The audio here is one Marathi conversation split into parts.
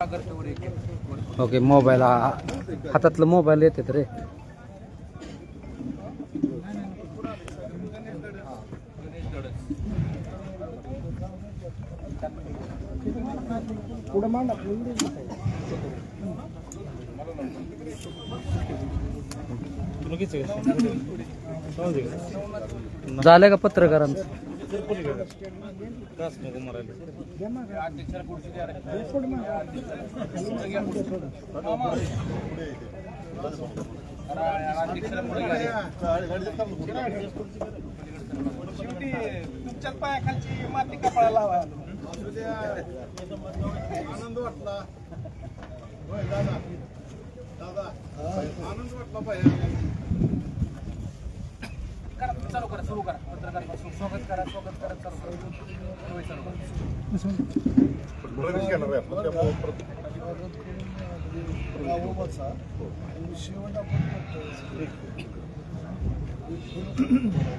ओके मोबाईल हातातलं मोबाईल येतात रे. झालं का पत्रकारांचं? तुमच्याच पायाखालची माती कपाळाला लावा. आनंद वाटला दादा, आनंद वाटला पाहिजे. चालू करा, सुरू करा. पत्रकारांपासून स्वागत करा, स्वागत करा, चालू करा. प्रवेश करणार आहे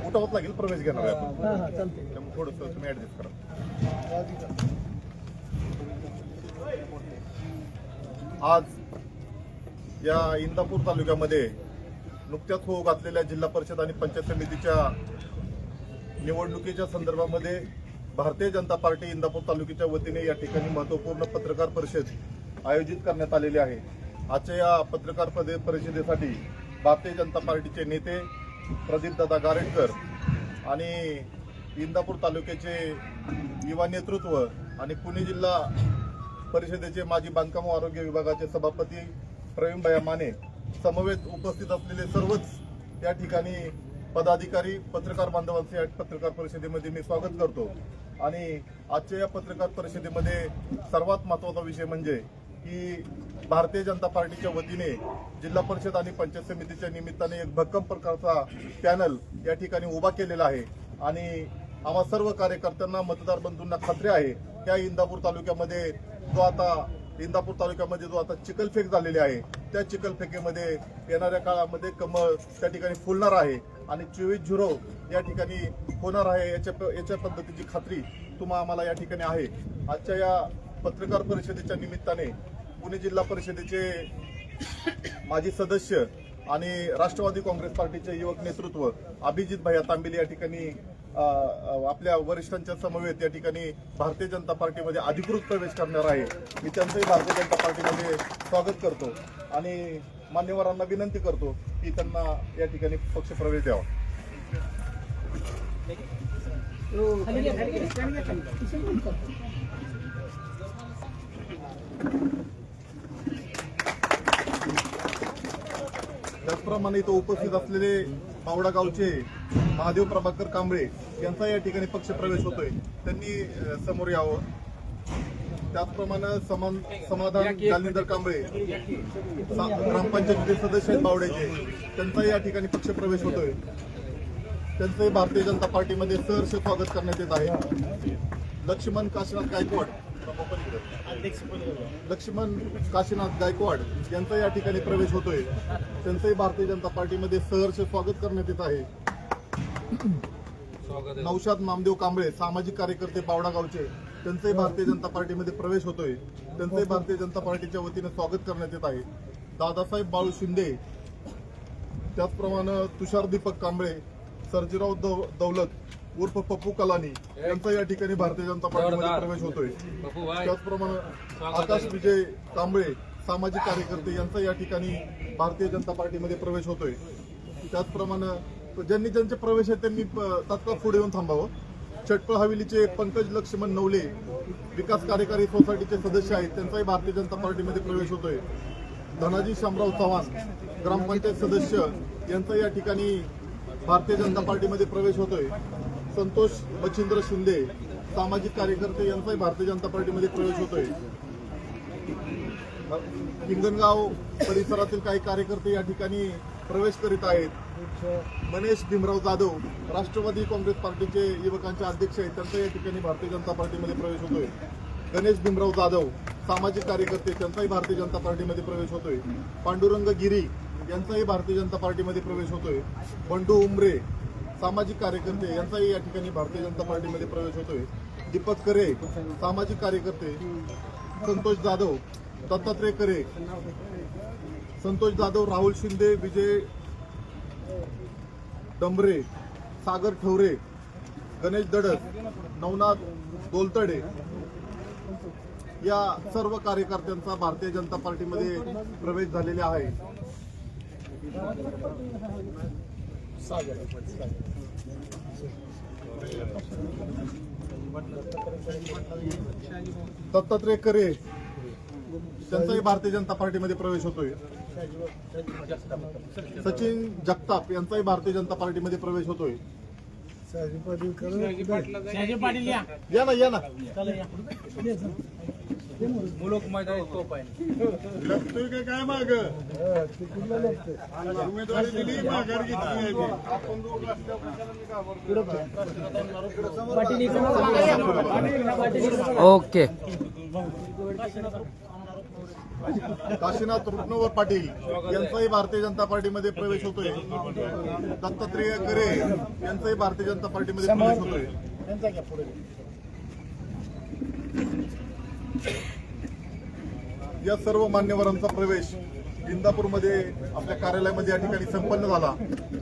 उठावत लागेल. प्रवेश घेणार आहे आपण, त्यामुळे थोडंसं तुम्ही ऍडजस्ट करा. आज या इंदापूर तालुक्यामध्ये नुकत्याच होऊ घातलेल्या जिल्हा परिषद आणि पंचायत समितीच्या निवडणुकीच्या संदर्भामध्ये भारतीय जनता पार्टी इंदापूर तालुक्याच्या वतीने या ठिकाणी महत्त्वपूर्ण पत्रकार परिषद आयोजित करण्यात आलेली आहे. आजच्या या पत्रकार परिषदेसाठी भारतीय जनता पार्टीचे नेते प्रदीपदादा गारेटकर आणि इंदापूर तालुक्याचे युवा नेतृत्व आणि पुणे जिल्हा परिषदेचे माजी बांधकाम व आरोग्य विभागाचे सभापती प्रवीणभाई माने समवेत उपस्थित असलेले सर्वच या ठिकाणी पदाधिकारी, पत्रकार बांधवांचे पत्रकार परिषदेमध्ये मी स्वागत करतो. आणि आजच्या या पत्रकार परिषदेमध्ये सर्वात महत्त्वाचा विषय म्हणजे की भारतीय जनता पार्टीच्या वतीने जिल्हा परिषद आणि पंचायत समितीच्या निमित्ताने एक भक्कम प्रकारचा पॅनल या ठिकाणी उभा केलेला आहे. आणि आम्हा सर्व कार्यकर्त्यांना, मतदार बंधूंना खात्री आहे त्या इंदापूर तालुक्यामध्ये जो आता चिखलफेक झालेली आहे, त्या चिखलफेकेमध्ये येणाऱ्या काळामध्ये कमळ त्या ठिकाणी फुलणार आहे आणि 24-0 या ठिकाणी होणार आहे याच्या पद्धतीची खात्री आम्हाला या ठिकाणी आहे. आजच्या या पत्रकार परिषदेच्या निमित्ताने पुणे जिल्हा परिषदेचे माजी सदस्य आणि राष्ट्रवादी काँग्रेस पार्टीचे युवक नेतृत्व अभिजित भैया तांबिले या ठिकाणी आपल्या वरिष्ठांच्या समवेत या ठिकाणी भारतीय जनता पार्टीमध्ये अधिकृत प्रवेश करणार आहे. मी त्यांचंही भारतीय जनता पार्टीमध्ये स्वागत करतो आणि मान्यवरांना विनंती करतो की त्यांना या ठिकाणी पक्ष प्रवेश द्यावा. त्याचप्रमाणे इथं उपस्थित असलेले पावडा गावचे महादेव प्रभाकर कांबळे यांचा या ठिकाणी पक्ष प्रवेश होतोय, त्यांनी समोर यावं. त्याचप्रमाणे समाधान जालिंदर कांबळे ग्रामपंचायतीचे सदस्य आहेत बावड्याचे, त्यांचा या ठिकाणी पक्ष प्रवेश होतोय. त्यांचंही भारतीय जनता पार्टीमध्ये सहर्ष स्वागत करण्यात येत आहे. लक्ष्मण काशीनाथ गायकवाड यांचा या ठिकाणी प्रवेश होतोय, त्यांचंही भारतीय जनता पार्टीमध्ये सहर्ष स्वागत करण्यात येत आहे. नौशाद नामदेव कांबळे सामाजिक कार्यकर्ते पावडा गावचे, त्यांचंही भारतीय जनता पार्टीमध्ये प्रवेश होतोय, त्यांचंही भारतीय जनता पार्टीच्या वतीने स्वागत करण्यात येत आहे. दादासाहेब बाळू शिंदे, त्याचप्रमाणे तुषार दीपक कांबळे, सर्जीराव दौलत उर्फ पप्पू कलानी यांचा या ठिकाणी भारतीय जनता पार्टीमध्ये प्रवेश होतोय. त्याचप्रमाणे आकाश विजय कांबळे सामाजिक कार्यकर्ते यांचा या ठिकाणी भारतीय जनता पार्टीमध्ये प्रवेश होतोय. त्याचप्रमाणे ज्यांचे प्रवेश आहे त्यांनी तात्काळ पुढे येऊन थांबावं. चटपळ हवेलीचे पंकज लक्ष्मण नवले विकास कार्यकारी सोसायटीचे सदस्य आहेत, त्यांचाही भारतीय जनता पार्टीमध्ये प्रवेश होतोय. धनाजी शामराव चव्हाण ग्रामपंचायत सदस्य यांचा या ठिकाणी भारतीय जनता पार्टीमध्ये प्रवेश होतोय. संतोष मच्छिंद्र शिंदे सामाजिक कार्यकर्ते यांचाही भारतीय जनता पार्टीमध्ये प्रवेश होतोय. हिंगणगाव परिसरातील काही कार्यकर्ते या ठिकाणी प्रवेश करीत आहेत. मनेश भीमराव जाधव राष्ट्रवादी काँग्रेस पार्टीचे युवकांचे अध्यक्ष आहेत, त्यांचा या ठिकाणी भारतीय जनता पार्टीमध्ये प्रवेश होतोय. गणेश भीमराव जाधव सामाजिक कार्यकर्ते, त्यांचाही भारतीय जनता पार्टीमध्ये प्रवेश होतोय. पांडुरंग गिरी यांचाही भारतीय जनता पार्टीमध्ये प्रवेश होतोय. बंडू उमरे सामाजिक कार्यकर्ते यांचाही या ठिकाणी भारतीय जनता पार्टीमध्ये प्रवेश होतोय. दीपक करे सामाजिक कार्यकर्ते, संतोष जाधव दत्तात्रय करे, संतोष जाधव, राहुल शिंदे, विजय डंबरे, सागर ठवरे, गणेश दडस, नवनाथ दोलतडे या सर्व कार्यकर्त्यांचा भारतीय जनता पार्टीमध्ये प्रवेश झालेला आहे. दत्तात्रय करे त्यांचाही भारतीय जनता पार्टीमध्ये प्रवेश होतोय. सचिन जगताप यांचाही भारतीय जनता पार्टीमध्ये प्रवेश होतोय. या ना मुलुक मैदान तोप आहे. लागतोय काय माग उमेदवारी दिली माघार घेतली. ओके. काशीनाथ रुपनवर पाटील यांचाही भारतीय जनता पार्टीमध्ये प्रवेश होतोय. दत्तात्रय करे यांचाही भारतीय जनता पार्टीमध्ये प्रवेश होतोय. या सर्व मान्यवरांचा प्रवेश इंदापूरमध्ये आपल्या कार्यालयामध्ये या ठिकाणी संपन्न झाला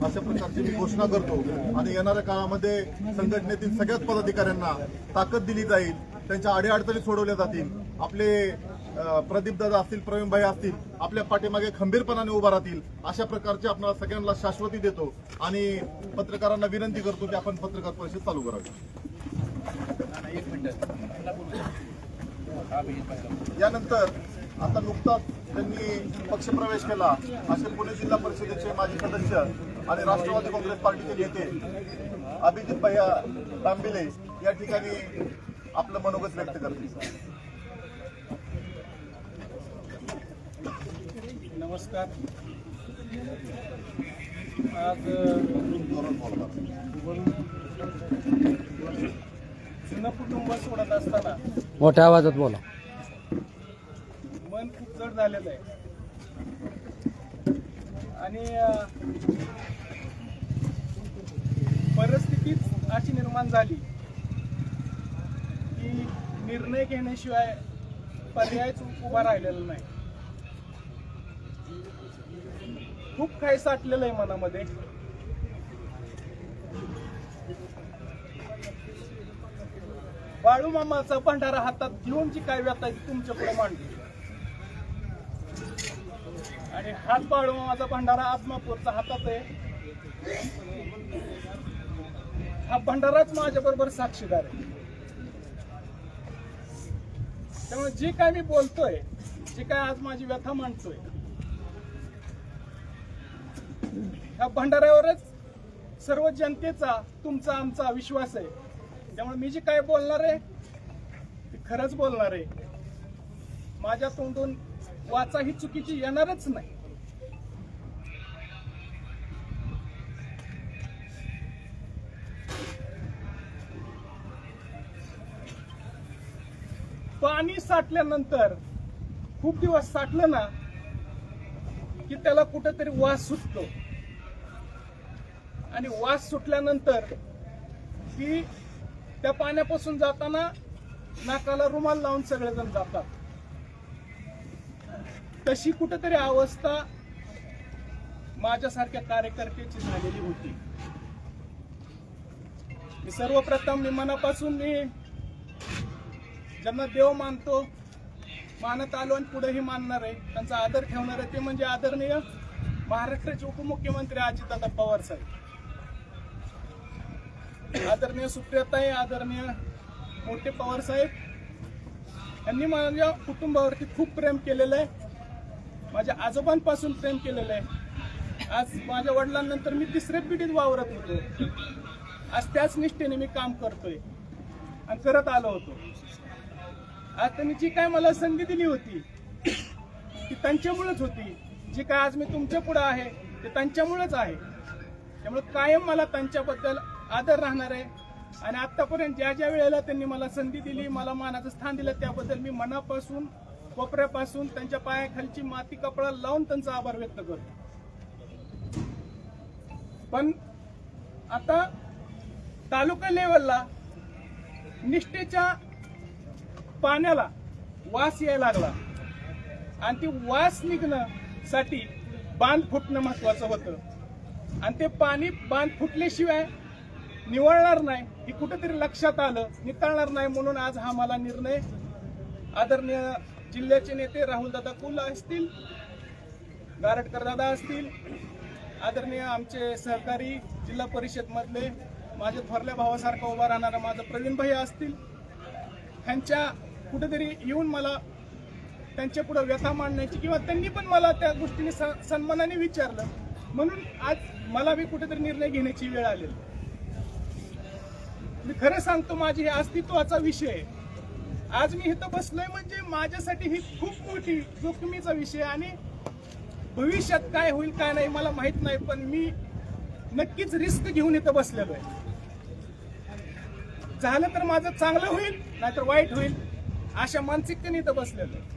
अशा प्रकारची मी घोषणा करतो. आणि येणाऱ्या काळामध्ये संघटनेतील सगळ्याच पदाधिकाऱ्यांना ताकद दिली जाईल, त्यांच्या अडीअडचणी सोडवल्या जातील. आपले प्रदीप दादा असतील, प्रवीण भाई असतील, आपल्या पाठीमागे खंबीरपणाने उभा राहतील अशा प्रकारचे आपण सगळ्यांना शाश्वती देतो. आणि पत्रकारांना विनंती करतो की आपण पत्रकार परिषद चालू करावी. यानंतर आता नुकताच त्यांनी पक्षप्रवेश केला असे पुणे जिल्हा परिषदेचे माजी सदस्य आणि राष्ट्रवादी काँग्रेस पार्टीचे नेते अभिजित भैया तांबिले या ठिकाणी आपलं मनोगत व्यक्त करतील. नमस्कार. आज जुनं कुटुंब सोडत असताना मोठ्या आवाजात बोला. मन खूप जड झालेलं आहे आणि परिस्थितीच अशी निर्माण झाली की निर्णय घेण्याशिवाय पर्यायच उभा राहिलेला नाही. खूप काही साठलेलं आहे मनामध्ये. बाळू मामाचा भंडारा हातात घेऊन जी काय व्यथा ती तुमच्या पुढे मांडली आणि हात बाळू मामाचा भंडारा आत्मापूरचा हातात आहे. हा भंडाराच माझ्या बरोबर साक्षीदार आहे. त्यामुळे जे काय मी बोलतोय, जे काय आज माझी व्यथा मांडतोय, ह्या भंडाऱ्यावरच सर्व जनतेचा, तुमचा, आमचा विश्वास आहे. त्यामुळे मी जे काय बोलणार आहे ते खरंच बोलणार आहे. माझ्या तोंडून वाचा ही चुकीची येणारच नाही. पाणी साठल्यानंतर खूप दिवस साठलं ना की त्याला कुठेतरी वास सुटतो आणि वास सुटल्यानंतर की त्या पाण्यापासून जाताना नाकाला रुमाल लावून सगळेजण जातात. तशी कुठेतरी अवस्था माझ्यासारख्या कार्यकर्त्याची झालेली होती. सर्वप्रथम मी मनापासून ज्यांना देव मानतो, मानत आलो आणि पुढेही मानणार आहे, त्यांचा आदर ठेवणार आहे, ते म्हणजे आदरणीय महाराष्ट्राचे उपमुख्यमंत्री अजितदादा पवार साहेब, आदरणीय सुप्रियाताई, आदरणीय मोठे पवार साहेब यांनी माझ्या कुटुंबावरती खूप प्रेम केलेलं आहे. माझ्या आजोबांपासून प्रेम केलेलं आहे. आज माझ्या वडिलांनंतर मी तिसऱ्या पिढीत वावरत होतो. आज त्याच निष्ठेने मी काम करतोय आणि करत आलो होतो. आज त्यांनी जी काय मला संधी दिली होती ती त्यांच्यामुळेच होती. जी काय आज मी तुमच्या पुढे आहे ते त्यांच्यामुळेच आहे. त्यामुळे कायम मला त्यांच्याबद्दल आदर राहणार आहे. आणि आतापर्यंत ज्या ज्या वेळेला त्यांनी मला संधी दिली, मला मानाचं स्थान दिलं, त्याबद्दल मी मनापासून, कोपऱ्यापासून त्यांच्या पायाखालची माती कपडा लावून त्यांचा आभार व्यक्त करतो. पण आता तालुका लेवलला निष्ठेच्या पाण्याला वास यायला लागला. आणि ती वास निघण्यासाठी बांध फुटणं महत्वाचं होतं आणि ते पाणी बांध फुटल्याशिवाय निवळणार नाही हे कुठेतरी लक्षात आलं, नितळणार नाही म्हणून आज हा मला निर्णय आदरणीय जिल्ह्याचे नेते राहुलदादा कुल असतील, गारटकर दादा असतील, आदरणीय आमचे सहकारी जिल्हा परिषद मधले माझ्या थोरल्या भावासारखा उभा राहणारा माझा प्रवीण भाई असतील, ह्यांच्या कुठेतरी येऊन मला त्यांच्या पुढे व्यथा मांडण्याची किंवा त्यांनी पण मला त्या गोष्टीने सन्मानाने विचारलं म्हणून आज मला बी कुठेतरी निर्णय घेण्याची वेळ आलेली. मी खरं सांगतो, माझी हे अस्तित्वाचा विषय आहे. आज मी इथं बसलोय म्हणजे माझ्यासाठी ही खूप मोठी जोखमीचा विषय आणि भविष्यात काय होईल काय नाही मला माहित नाही, पण मी नक्कीच रिस्क घेऊन इथं बसलेलो आहे. झालं तर माझं चांगलं होईल नाहीतर वाईट होईल अशा मानसिकतेने इथं बसलेलो आहे.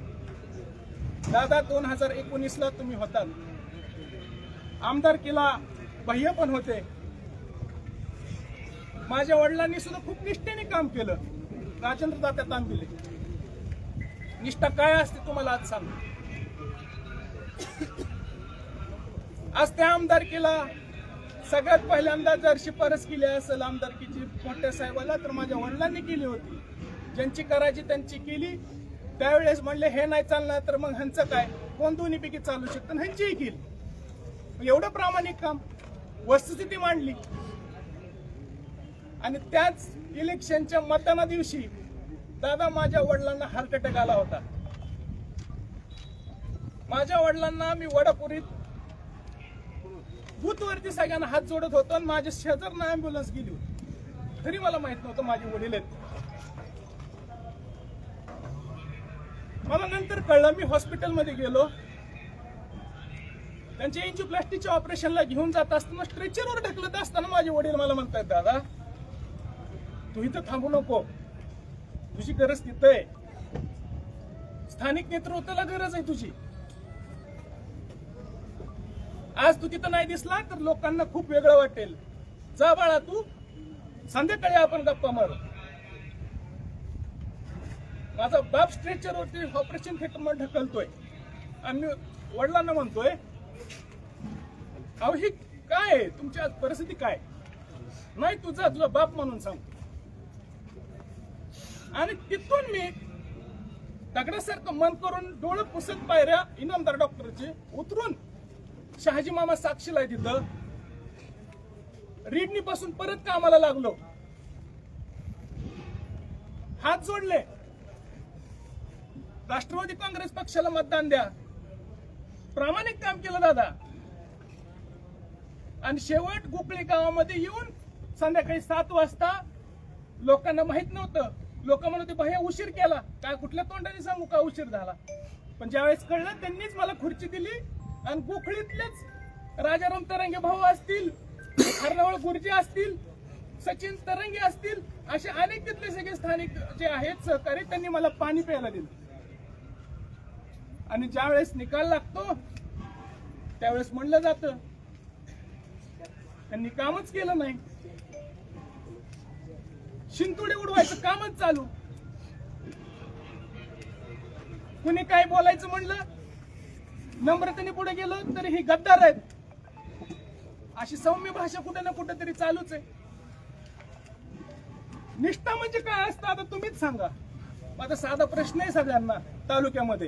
दादा 2019ला तुम्ही होतात, आमदारकीला बाह्य पण होते. माझ्या वडिलांनी सुद्धा खूप निष्ठेने काम केलं. राजेंद्र दादा तांबिले, निष्ठा काय असते तुम्हाला आज सांग. आज त्या आमदारकीला सगळ्यात पहिल्यांदा जर शिफारस केली असेल आमदारकीची मोठ्या साहेबाला तर माझ्या वडिलांनी केली होती. ज्यांची करायची त्यांची केली. त्यावेळेस म्हणले हे नाही चालणार तर मग ह्यांचं काय, कोण दोन्हीपैकी चालू शकतं, ह्यांचीही केली. एवढं प्रामाणिक काम, वस्तुस्थिती मांडली. आणि त्याच इलेक्शनच्या मतदाना दिवशी दादा माझ्या वडिलांना हार्ट अटॅक आला होता. माझ्या वडिलांना मी वडापुरीत बूथवरती सगळ्यांना हात जोडत होतो आणि माझ्या शेजारनं अँब्युलन्स गेली होती, तरी मला माहित नव्हतं माझे वडील आहेत. मला नंतर कळलं. मी हॉस्पिटलमध्ये गेलो. त्यांच्या एंजिओप्लास्टीच्या ऑपरेशनला घेऊन जात असताना स्ट्रेचरवर ढकलत असताना माझे वडील मला म्हणतात, दादा तू इथं थांबू नको, तुझी गरज तिथं आहे. स्थानिक नेतृत्वाला गरज आहे तुझी. आज तू तिथं नाही दिसला तर लोकांना खूप वेगळं वाटेल. जा बाळा तू, संध्याकाळी आपण गप्पा मारू. माझा बाप स्ट्रेचरवरती ऑपरेशन थिएटरमध्ये ढकलतोय आणि मी वडिलांना म्हणतोय, अहो ही काय आहे तुमची आज परिस्थिती काय. नाही तुझा बाप म्हणून सांगतो. आणि तिथून मी दगडासारखं मन करून डोळे पुसत पायऱ्या इनामदार डॉक्टरचे उतरून शहाजी मामा साक्षीला तिथं रिडनी पासून परत कामाला लागलो. हात जोडले, राष्ट्रवादी काँग्रेस पक्षाला मतदान द्या. प्रामाणिक काम केलं दादा. आणि शेवट गोकळी गावामध्ये येऊन संध्याकाळी 7 वाजता लोकांना माहित नव्हतं. लोक म्हणत भैया उशीर केला काय, कुठल्या तोंडाने सांगू का उशीर झाला. पण ज्यावेळेस कळलं त्यांनीच मला खुर्ची दिली आणि गोखळीतलेच राजाराम तरंगे भाऊ असतील, हरणावळ गुरुजी असतील, सचिन तरंगे असतील, असे अनेक तिथले सगळे स्थानिक जे आहेत सहकारी त्यांनी मला पाणी प्यायला दिलं. आणि ज्यावेळेस निकाल लागतो त्यावेळेस म्हणलं जातं त्यांनी कामच केलं नाही. शिंतोडे उडवायचं कामच चालू. कुणी काय बोलायचं म्हणलं, नम्रतेने पुढे गेलो तरी ही गद्दार आहेत अशी सौम्य भाषा कुठे ना कुठे तरी चालूच आहे. निष्ठा म्हणजे काय असतं आता तुम्हीच सांगा. माझा साधा प्रश्न आहे सगळ्यांना तालुक्यामध्ये,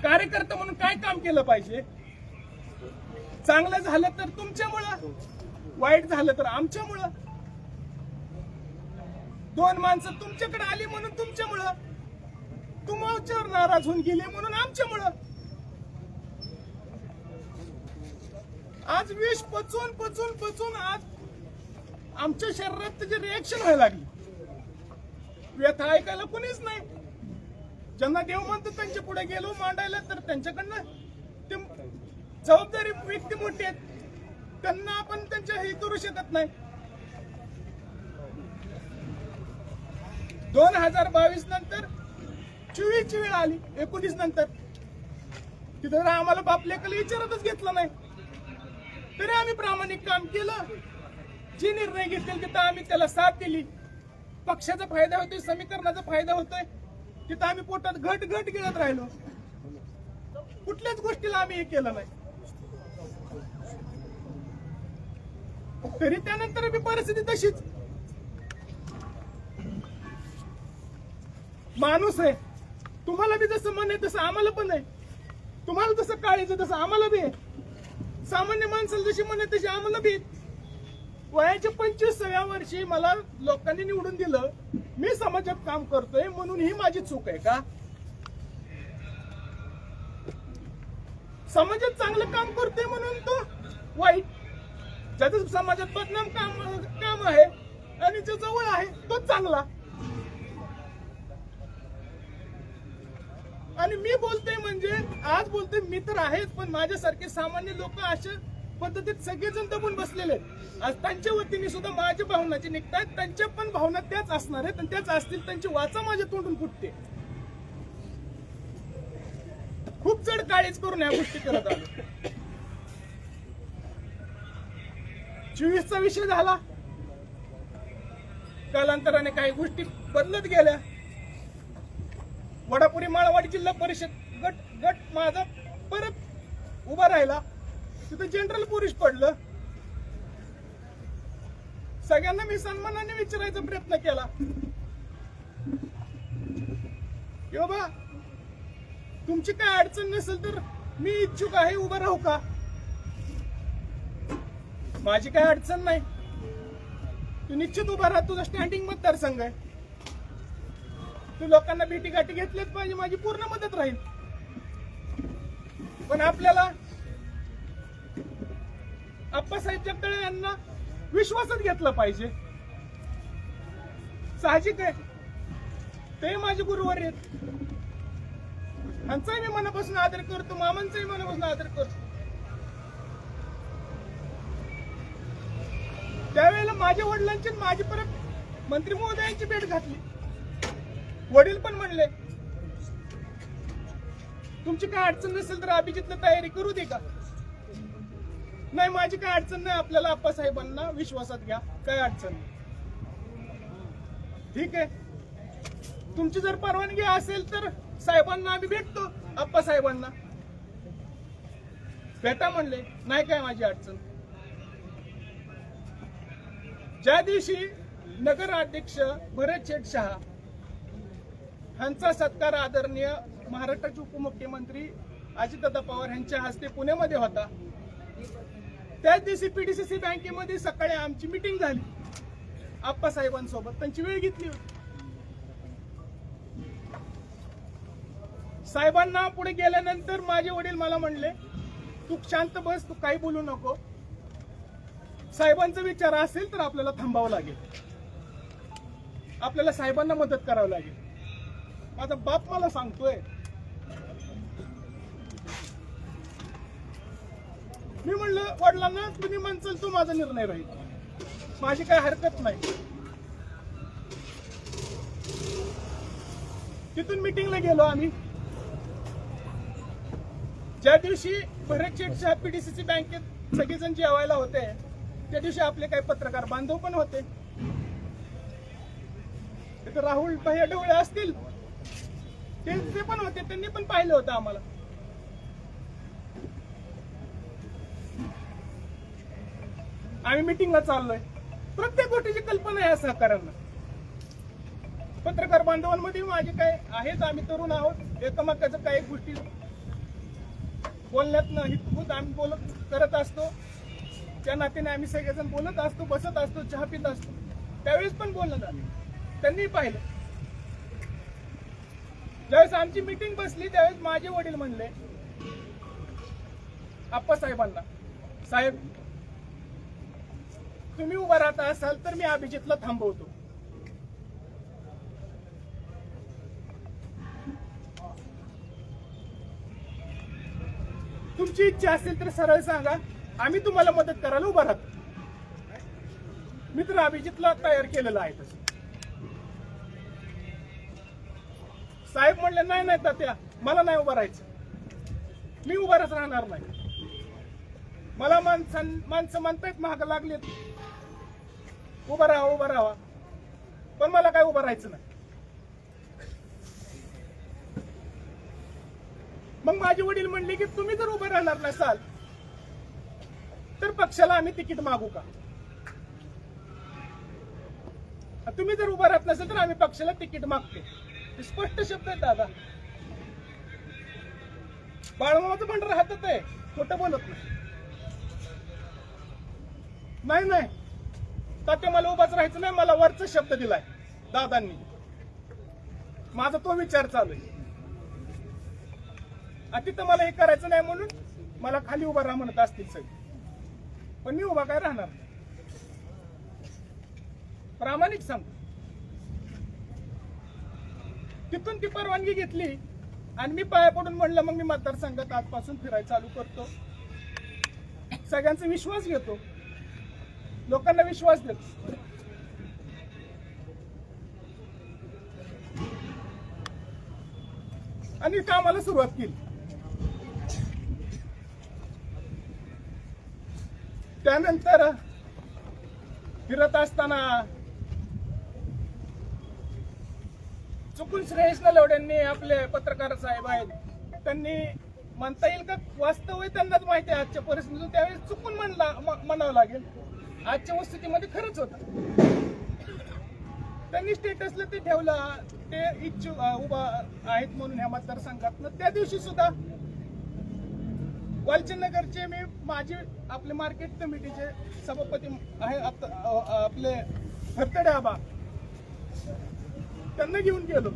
कार्यकर्ता म्हणून काय काम केलं पाहिजे. चांगलं झालं तर तुमच्यामुळं, वाईट झालं तर आमच्यामुळं. 2 माणसं तुमच्याकडे आली म्हणून तुमच्यामुळं, तुमच्यावर नाराज होऊन गेले म्हणून आमच्यामुळं. आज विष पचून पचून पचून आज आमच्या शरीरात त्याची रिएक्शन व्हायला लागली. व्यथा ऐकायला कुणीच नाही. ज्यांना देव म्हणतो त्यांच्या पुढे गेलो मांडायला तर त्यांच्याकडनं ते जबाबदारी व्यक्ती मोठी आहेत, त्यांना आपण त्यांच्या हे करू शकत नाही. 2022 नंतर 24 ची वेळ आली, 19 नंतर तिथं आम्हाला बाप लेकाला विचारतच घेतलं नाही. तरी आम्ही प्रामाणिक काम केलं. जे निर्णय घेतले तिथं आम्ही त्याला साथ दिली. पक्षाचा फायदा होतोय, समीकरणाचा फायदा होतोय. तिथं आम्ही पोटात घट घट गिळत राहिलो. कुठल्याच गोष्टीला आम्ही हे केलं नाही. तरी त्यानंतर बी परिस्थिती तशीच. माणूस आहे, तुम्हाला बी जसं मन आहे तसं आम्हाला पण आहे. तुम्हाला जसं काळीचं तसं आम्हाला बी आहे. सामान्य माणसाला जशी मन आहे तशी आम्हाला बी. वयाच्या 25व्या वर्षी मला लोकांनी निवडून दिलं, मी समाजात काम करतोय म्हणून ही माझी चूक आहे का? समाजात चांगलं काम करतोय म्हणून तो वाईट? ज्याचं समाजात बदनाम काम आहे आणि जो जवळ आहे तो चांगला. आणि मी बोलतोय म्हणजे आज बोलतोय मी तर आहेच, पण माझ्यासारखे सामान्य लोक अशा पद्धतीत सगळेजण दबून बसलेले आहेत. आज त्यांच्या वतीने सुद्धा माझ्या भावनाचे निघतात, त्यांच्या पण भावना त्याच असणार आहेत आणि त्याच असतील. त्यांची वाचा माझ्या तोंडून फुटते. खूप जड काळीच करून ह्या गोष्टी करत आलो. 24चा विषय झाला, कालांतराने काही गोष्टी बदलत गेल्या. वडापुरी माळवाडी जिल्हा परिषद गट माझा परत उभा राहिला. तिथं जनरल पुरुष पडलं. सगळ्यांना मी सन्मानाने विचारायचा प्रयत्न केला की बाबा तुमची काय अडचण नसेल तर मी इच्छुक आहे, उभा राहू का? माझी काय अडचण नाही, तू निश्चित उभा राहा. तुझा स्टँडिंग मतदारसंघ आहे, तू लोकांना भेटी गाठी घेतल्याच पाहिजे, माझी पूर्ण मदत राहील. पण आपल्याला आप्पासाहेब जगदाळे यांना विश्वासात घेतलं पाहिजे. साहजिक आहे, ते माझे गुरुवर आहेत. ह्यांचाही मी मनापासून आदर करतो, मामांचाही मनापासून आदर करतो. त्यावेळेला माझ्या वडिलांची माझी परत मंत्री महोदयांची भेट घातली. वडील पण म्हणले तुमची काय अडचण नसेल तर अभिजितला तयारी करू दे का? नाही, माझी काय अडचण नाही, आपल्याला आप्पासाहेबांना विश्वासात घ्या, काय अडचण नाही. ठीक आहे, तुमची जर परवानगी असेल तर साहेबांना आम्ही भेटतो. आप्पासाहेबांना भेटा म्हणले, नाही काय माझी अडचण. ज्या दिवशी नगराध्यक्ष भरत शेठ शहा यांचा सत्कार आदरणीय महाराष्ट्राचे उपमुख्यमंत्री अजितदादा पवार यांच्या हस्ते पुण्यामध्ये होता, त्याच दिवशी पीडीसीसी बँकेमध्ये सकाळी आमची मीटिंग झाली आप्पासाहेबांसोबत. त्यांची वेळ घेतली होती. साहेबांना पुढे गेल्यानंतर माझे वडील मला म्हणले तू शांत बस, तू काही बोलू नको. साहेबांचा विचार असेल तर आपल्याला थांबावं लागेल, आपल्याला साहेबांना मदत करावी लागेल. माझा बाप मला सांगतोय. मी म्हणलं वडिलांना तुम्ही म्हणचाल तो माझा निर्णय राहील, माझी काय हरकत नाही. तिथून मीटिंगला गेलो आम्ही. ज्या दिवशी भरत शेठ शहा पीडीसीसी बँकेत सगळेजण जेवायला होते त्या दिवशी आपले काही पत्रकार बांधव पण होते. तिथे राहुल भैया ढवळे असतील, ते पण होते, त्यांनी पण पाहिलं होतं आम्हाला. आम्ही मीटिंगला चाललोय. प्रत्येक गोष्टीची कल्पना आहे सहकाऱ्यांना. पत्रकार बांधवांमध्ये माझे काय आहेत, आम्ही तरुण आहोत, एकमेकाचं काही गोष्टी बोलण्यात हितभूत आम्ही बोलत करत असतो. त्या नात्याने आम्ही सगळेजण बोलत असतो, बसत असतो, चहा पित असतो. त्यावेळेस पण बोलणं झालं, त्यांनी पाहिलं. ज्यावेळेस आमची मीटिंग बसली त्यावेळेस माझे वडील म्हणले आप्पासाहेबांना, साहेब तुम्ही उभा राहत असाल तर मी अभिजितला थांबवतो. तुमची इच्छा असेल तर सरळ सांगा, आम्ही तुम्हाला मदत करायला उभा राहतो. मी तर अभिजितला तयार केलेलं आहे तसं. साहेब म्हणले नाही नाही तात्या, मला नाही उभं राहायचं, मी उभाच राहणार नाही. मला माणसं म्हणतायत महाग लागलेत उभं राहा, पण मला काय उभं राहायचं नाही. मग माझे वडील म्हणले की तुम्ही जर उभे राहणार नसाल तर पक्षाला आम्ही तिकीट मागू का? तुम्ही जर उभं राहत नसेल तर आम्ही पक्षाला तिकीट मागतो. हे स्पष्ट शब्द आहेत दादा. बाळमामाचं भंडार हातात आहे, खोटं बोलत नाही. नाही तात्या मला उभाच राहायचं नाही, मला वरचा शब्द दिलाय दादांनी. माझा तो विचार चालू आहे. तिथं मला हे करायचं नाही म्हणून मला खाली उभा राहा म्हणत असतील सगळे, पण मी उभा काय राहणार? प्रामाणिक सांगतो. तिथून ती परवानगी घेतली आणि मी पाया पडून म्हणलं मग मी मतदारसंघात आजपासून फिरायला चालू करतो. सगळ्यांचा विश्वास घेतो, लोकांना विश्वास देतो. आणि कामाला सुरुवात केली. त्यानंतर फिरत असताना चुकून श्रेयस नलवडेंनी, आपले पत्रकार साहेब आहेत, त्यांनी म्हणता येईल का वास्तव आहे त्यांनाच माहिती आहे आजच्या परिस्थितीतून, त्यावेळेस चुकून म्हणावं लागेल. आजच्या वस्तुस्थितीमध्ये खरंच होतं. त्यांनी स्टेटसला ते ठेवलं, ते इच्छुक उभा आहेत म्हणून ह्या मतदारसंघातनं. त्या दिवशी सुद्धा वालचंदनगरचे मी माझे आपले मार्केट कमिटीचे सभापती आहे आपले फरतडे आबा, त्यांना घेऊन गेलो.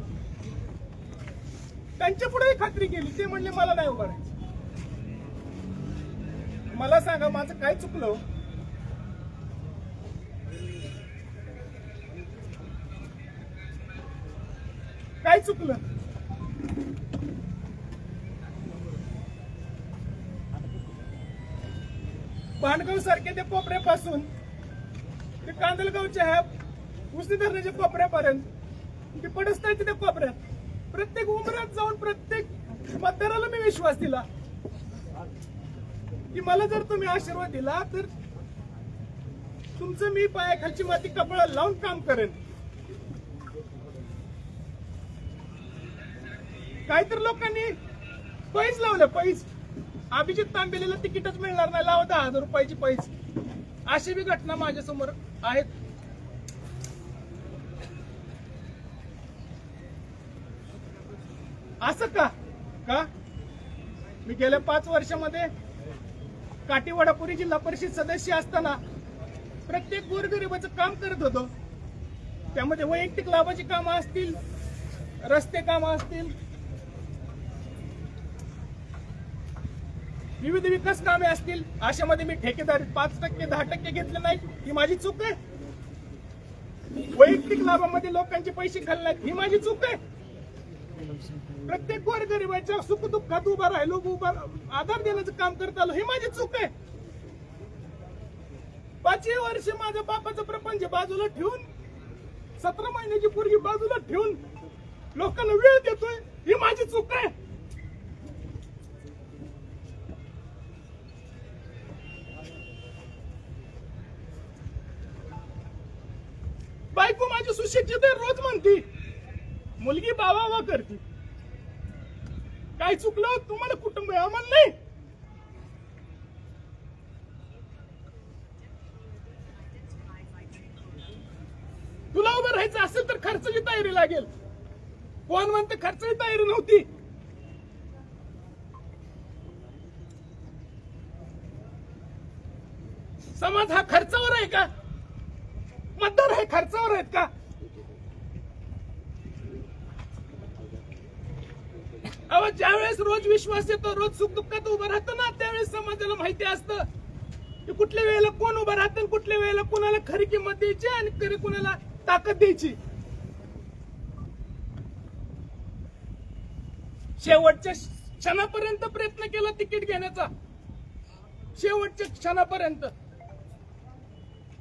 त्यांच्या पुढे खात्री केली. ते म्हणले मला नाही उभं राहायचं. मला सांगा माझं काय चुकलं? काय चुकलं? भांडगाव सारखे ते कोपऱ्यापासून ते कांदलगावच्या ह्या उसनी धरणाच्या कोपऱ्यापर्यंत ते पडस्तायचे त्या कोपऱ्यात प्रत्येक उमरात जाऊन प्रत्येक मतदाराला मी विश्वास दिला की मला जर तुम्ही आशीर्वाद दिला तर तुमचं मी पायाखालची माती कपाळाला लावून काम करेन. काहीतरी लोकांनी पैज लावलं. पैज अभिजित तांबेलेला तिकीटच मिळणार नाही, लावा 10,000 रुपयाची पैज. अशी बी घटना माझ्या समोर आहेत. असं का मी गेल्या 5 वर्षामध्ये काटीवाडापुरी जिल्हा परिषद सदस्य असताना प्रत्येक गोरगरिबाचं काम करत होतो. त्यामध्ये वैयक्तिक लाभाची कामं असतील, रस्ते कामं असतील, विविध विकास कामे असतील, अशामध्ये मी ठेकेदारी 5% 10% घेतले नाही, ही माझी चूक आहे. वैयक्तिक लाभामध्ये लोकांचे पैसे खाल्ले नाहीत, ही माझी चूक आहे. प्रत्येक गोरगरिबाच्या सुखदुःखात उभा राहिलो, आधार देण्याचं काम करत आलो, ही माझी चूक आहे. 5 वर्ष माझ्या बापाचं प्रपंच बाजूला ठेवून, 17 महिन्याची पोरगी बाजूला ठेवून लोकांना वेळ देतोय, ही माझी चूक आहे. बायको माझी सुशिक्षित आहे, रोज म्हणती, मुलगी बावा करते. काय चुकलं? तुम्हाला कुटुंब आहे, आम्हाला नाही. तुला उभं राहायचं असेल तर खर्चाची तयारी लागेल. कोण म्हणते खर्चाची तयारी नव्हती? समाज हा खर्चावर आहे का? मतदार हे खर्चावर आहेत का? अहो, ज्यावेळेस रोज विश्वास येतो, रोज सुख दुःखात उभं राहतं ना, त्यावेळेस समाजाला माहिती असतं की कुठल्या वेळेला कोण उभं राहतं, कुठल्या वेळेला कुणाला खरी किंमत द्यायची आणि खरी कुणाला ताकद द्यायची. शेवटच्या क्षणापर्यंत प्रयत्न केला तिकीट घेण्याचा, शेवटच्या क्षणापर्यंत.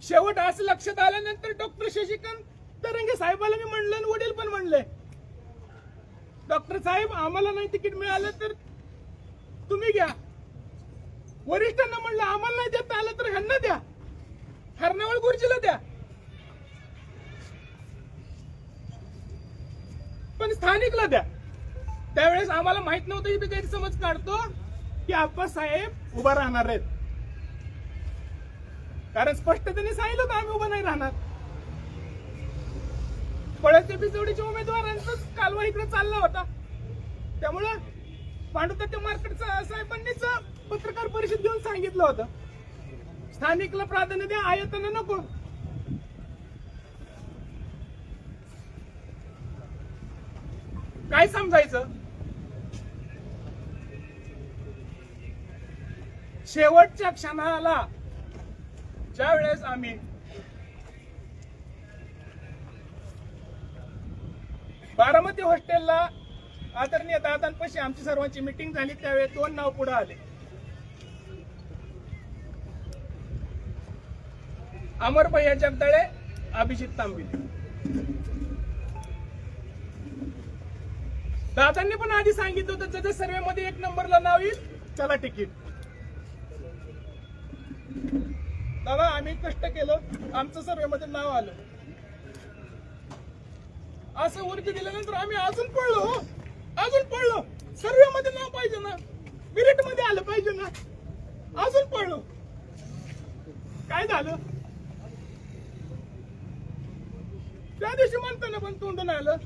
शेवट असं लक्षात आल्यानंतर डॉक्टर शशिकांत तरंगे साहेबाला मी म्हणलं आणि वडील पण म्हणले, डॉक्टर साहेब आम्हाला नाही तिकीट मिळालं तर तुम्ही घ्या. वरिष्ठांना म्हणलं आम्हाला नाही देता आलं तर ह्यांना द्या, हरणावळ गुरुजीला द्या. पण स्थानिकला द्या. त्यावेळेस आम्हाला माहित नव्हतं की ते गैरसमज काढतो की आप्पासाहेब उभा राहणार आहेत, कारण स्पष्टतेने सांगितलं होतं आम्ही उभा नाही राहणार. पळसच्या बिचवडीच्या उमेदवारांचाच कालवा इकडे चालला होता. त्यामुळं पांडुतात्या मार्केट साहेबांनीच पत्रकार परिषद घेऊन सांगितलं होतं स्थानिकला प्राधान्य द्या, आयताना नको. काय समजायचं? शेवटच्या क्षणाला ज्या वेळेस आम्ही बारामती हॉस्टेलला आदरणीय दादांपाशी आमची सर्वांची मिटिंग झाली, त्यावेळेस 2 नाव पुढे आले. अमर भैया जगदाळे, अभिजित तांबिले. दादांनी पण आधी सांगितलं होतं ज्याच्या सर्वे मध्ये 1 नंबरला नाव येईल त्याला तिकीट. दादा आम्ही कष्ट केलं, आमचं सर्वे मध्ये नाव आलं. असं वर्ग दिल्यानंतर आम्ही अजून पळलो. सर्वे मध्ये नाव पाहिजे ना, मेरिट मध्ये आलं पाहिजे ना, अजून पळलो. काय झालं? त्या दिवशी म्हणताना पण तोंडून आलं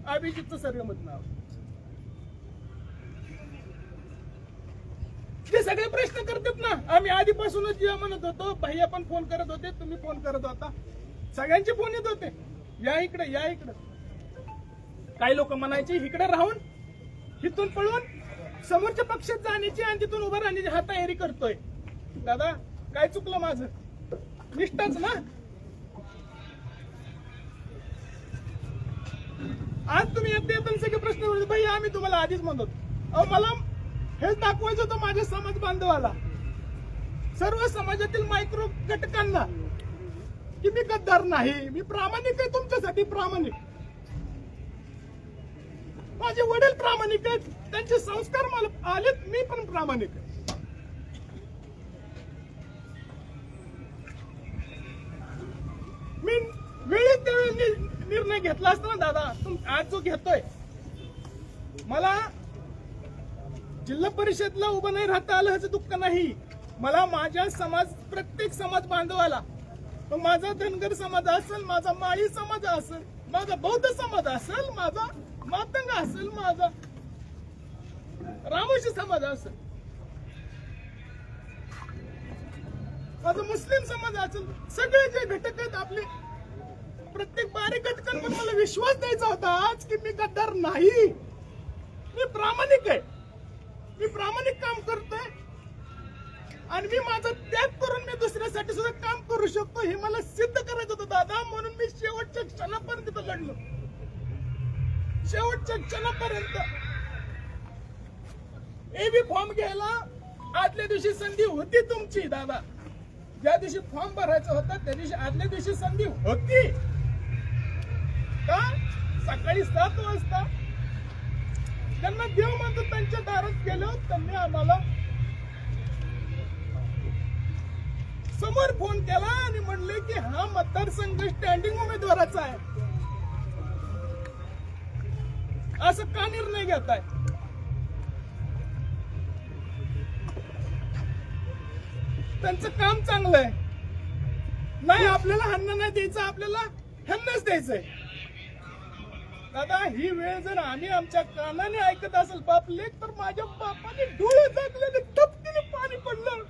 अभिजितचं सर्वे मध्ये नाव. ते सगळे प्रश्न करतात ना. आम्ही आधीपासूनच जे म्हणत होतो, भैया पण फोन करत होते, तुम्ही फोन करत होता, सगळ्यांचे फोन येत होते, या इकडे या इकडे. काही लोक म्हणायचे इकडे राहून इथून पळून समोरच्या पक्षात जाण्याची आणि तिथून उभं राहण्याची हा तयारी करतोय. दादा काय चुकलं माझं? निष्ठाच ना. आज तुम्ही येते सगळे प्रश्न करतो, भैया आम्ही तुम्हाला आधीच म्हणतो. अहो मला हेच दाखवायचं होतं माझ्या समाज बांधवाला, सर्व समाजातील मायक्रो घटकांना, की मी गद्दार नाही, मी प्रामाणिक आहे, तुमच्यासाठी प्रामाणिक. माझे वडील प्रामाणिक आहेत, त्यांचे संस्कार मला आलेत, मी पण प्रामाणिक आहे. मी वेळेत त्यावेळी निर्णय घेतला असता ना दादा, आज जो घेतोय, मला जिल्हा परिषदला उभं नाही राहता आलं ह्याचं दुःख नाही. मला माझ्या प्रत्येक समाज बांधवाला, मग माझा धनगर समाज असेल, माझा माळी समाज असेल, माझा बौद्ध समाज असेल, माझा मातंग असेल, माझा रामोशी समाज असेल, माझा मुस्लिम समाज असेल, सगळे जे घटक आहेत आपले, प्रत्येक बारीक घटकांवर मला विश्वास द्यायचा होता आज की मी गद्दार नाही, मी प्रामाणिक आहे, मी प्रामाणिक काम करतोय आणि मी माझा त्याग करून मी दुसऱ्यासाठी सुद्धा काम करू शकतो हे मला सिद्ध करायचं होतं दादा. म्हणून मी शेवटच्या क्षणापर्यंत लढलो, शेवटच्या क्षणापर्यंत. एबी फॉर्म घ्यायला आदल्या दिवशी संधी होती तुमची दादा, ज्या दिवशी फॉर्म भरायचा होता त्या दिवशी आदल्या दिवशी संधी होती का? सकाळी 7 वाजता त्यांना देव म्हणतो त्यांच्या दारात गेलो, त्यांनी आम्हाला समोर फोन केला आणि म्हणले की हा मतदारसंघ स्टँडिंग उमेदवाराचा आहे, असं का निर्णय घेताय? त्यांचं काम चांगलं आहे, नाही आपल्याला ह्यांना नाही द्यायचं, आपल्याला ह्यांनाच द्यायचंय. दादा ही वेळ जर आम्ही आमच्या कानाने ऐकत असेल बापले, तर माझ्या बापाने डोळे झाकलेले, टपकीने पाणी पडलं.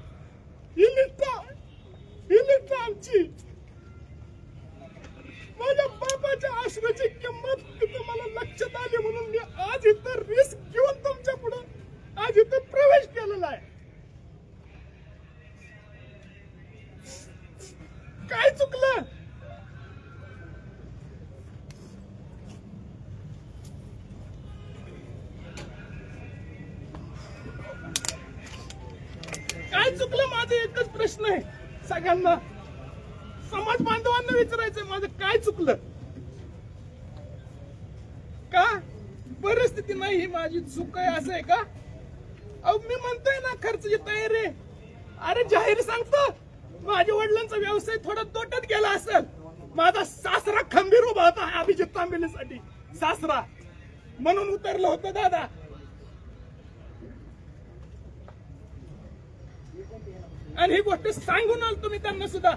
ही लिस्ट आमची, माझ्या बापाच्या आश्रयाची किंमत तुम्हाला लक्षात आली म्हणून मी आज इथं रिस्क घेऊन तुमच्या पुढे आज इथं प्रवेश केलेला आहे. काय चुकलं? काय चुकलं? माझा एकच प्रश्न आहे सगळ्यांना, समाज बांधवांना विचारायचंय, माझं काय चुकलं? का परिस्थिती नाही ही माझी चूक आहे असं आहे का? अहो मी म्हणतोय ना खर्चाची तयारी. अरे जाहीर सांगतो, माझ्या वडिलांचा व्यवसाय थोडा तोट्यात गेला असेल, माझा सासरा खंबीर उभा होता अभिजित तांबिलेसाठी, सासरा म्हणून उतरलं होतं दादा. आणि ही गोष्ट सांगून आलो मी त्यांना सुद्धा.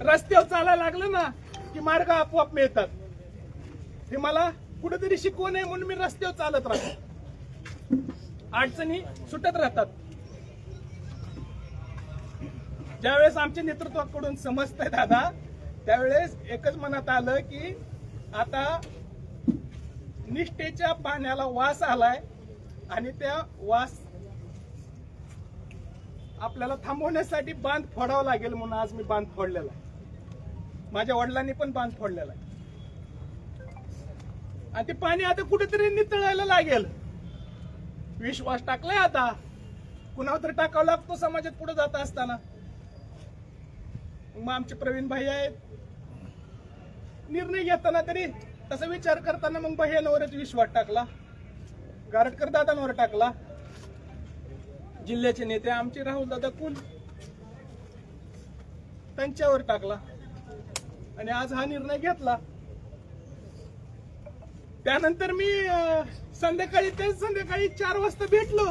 रस्त्यावर चालायला लागलं ना की मार्ग आपोआप मिळतात. हे मला कुठेतरी शिकवण आहे म्हणून मी रस्त्यावर चालत राहतो. अडचणी सुटत राहतात. ज्यावेळेस आमच्या नेतृत्वाकडून समजतंय दादा, त्यावेळेस एकच मनात आलं की आता निष्ठेच्या पाण्याला वास आलाय आणि त्या वास आपल्याला थांबवण्यासाठी बांध फोडावा लागेल. म्हणून आज मी बांध फोडलेला आहे. माझ्या वडिलांनी पण बांध फोडलेला आहे आणि ते पाणी आता कुठेतरी नितळायला लागेल. विश्वास टाकलाय आता, कुणावर तरी टाकावा लागतो समाजात पुढे जात असताना. मग आमचे प्रवीण भाई आहेत, निर्णय घेताना तरी तसा विचार करताना मग भैयानवरच विश्वास टाकला, गारटकर दादांवर टाकला. जिल्ह्याचे नेते आमचे राहुल दादा कुल त्यांच्यावर टाकला आणि आज हा निर्णय घेतला. त्यानंतर मी संध्याकाळी 4 वाजता भेटलो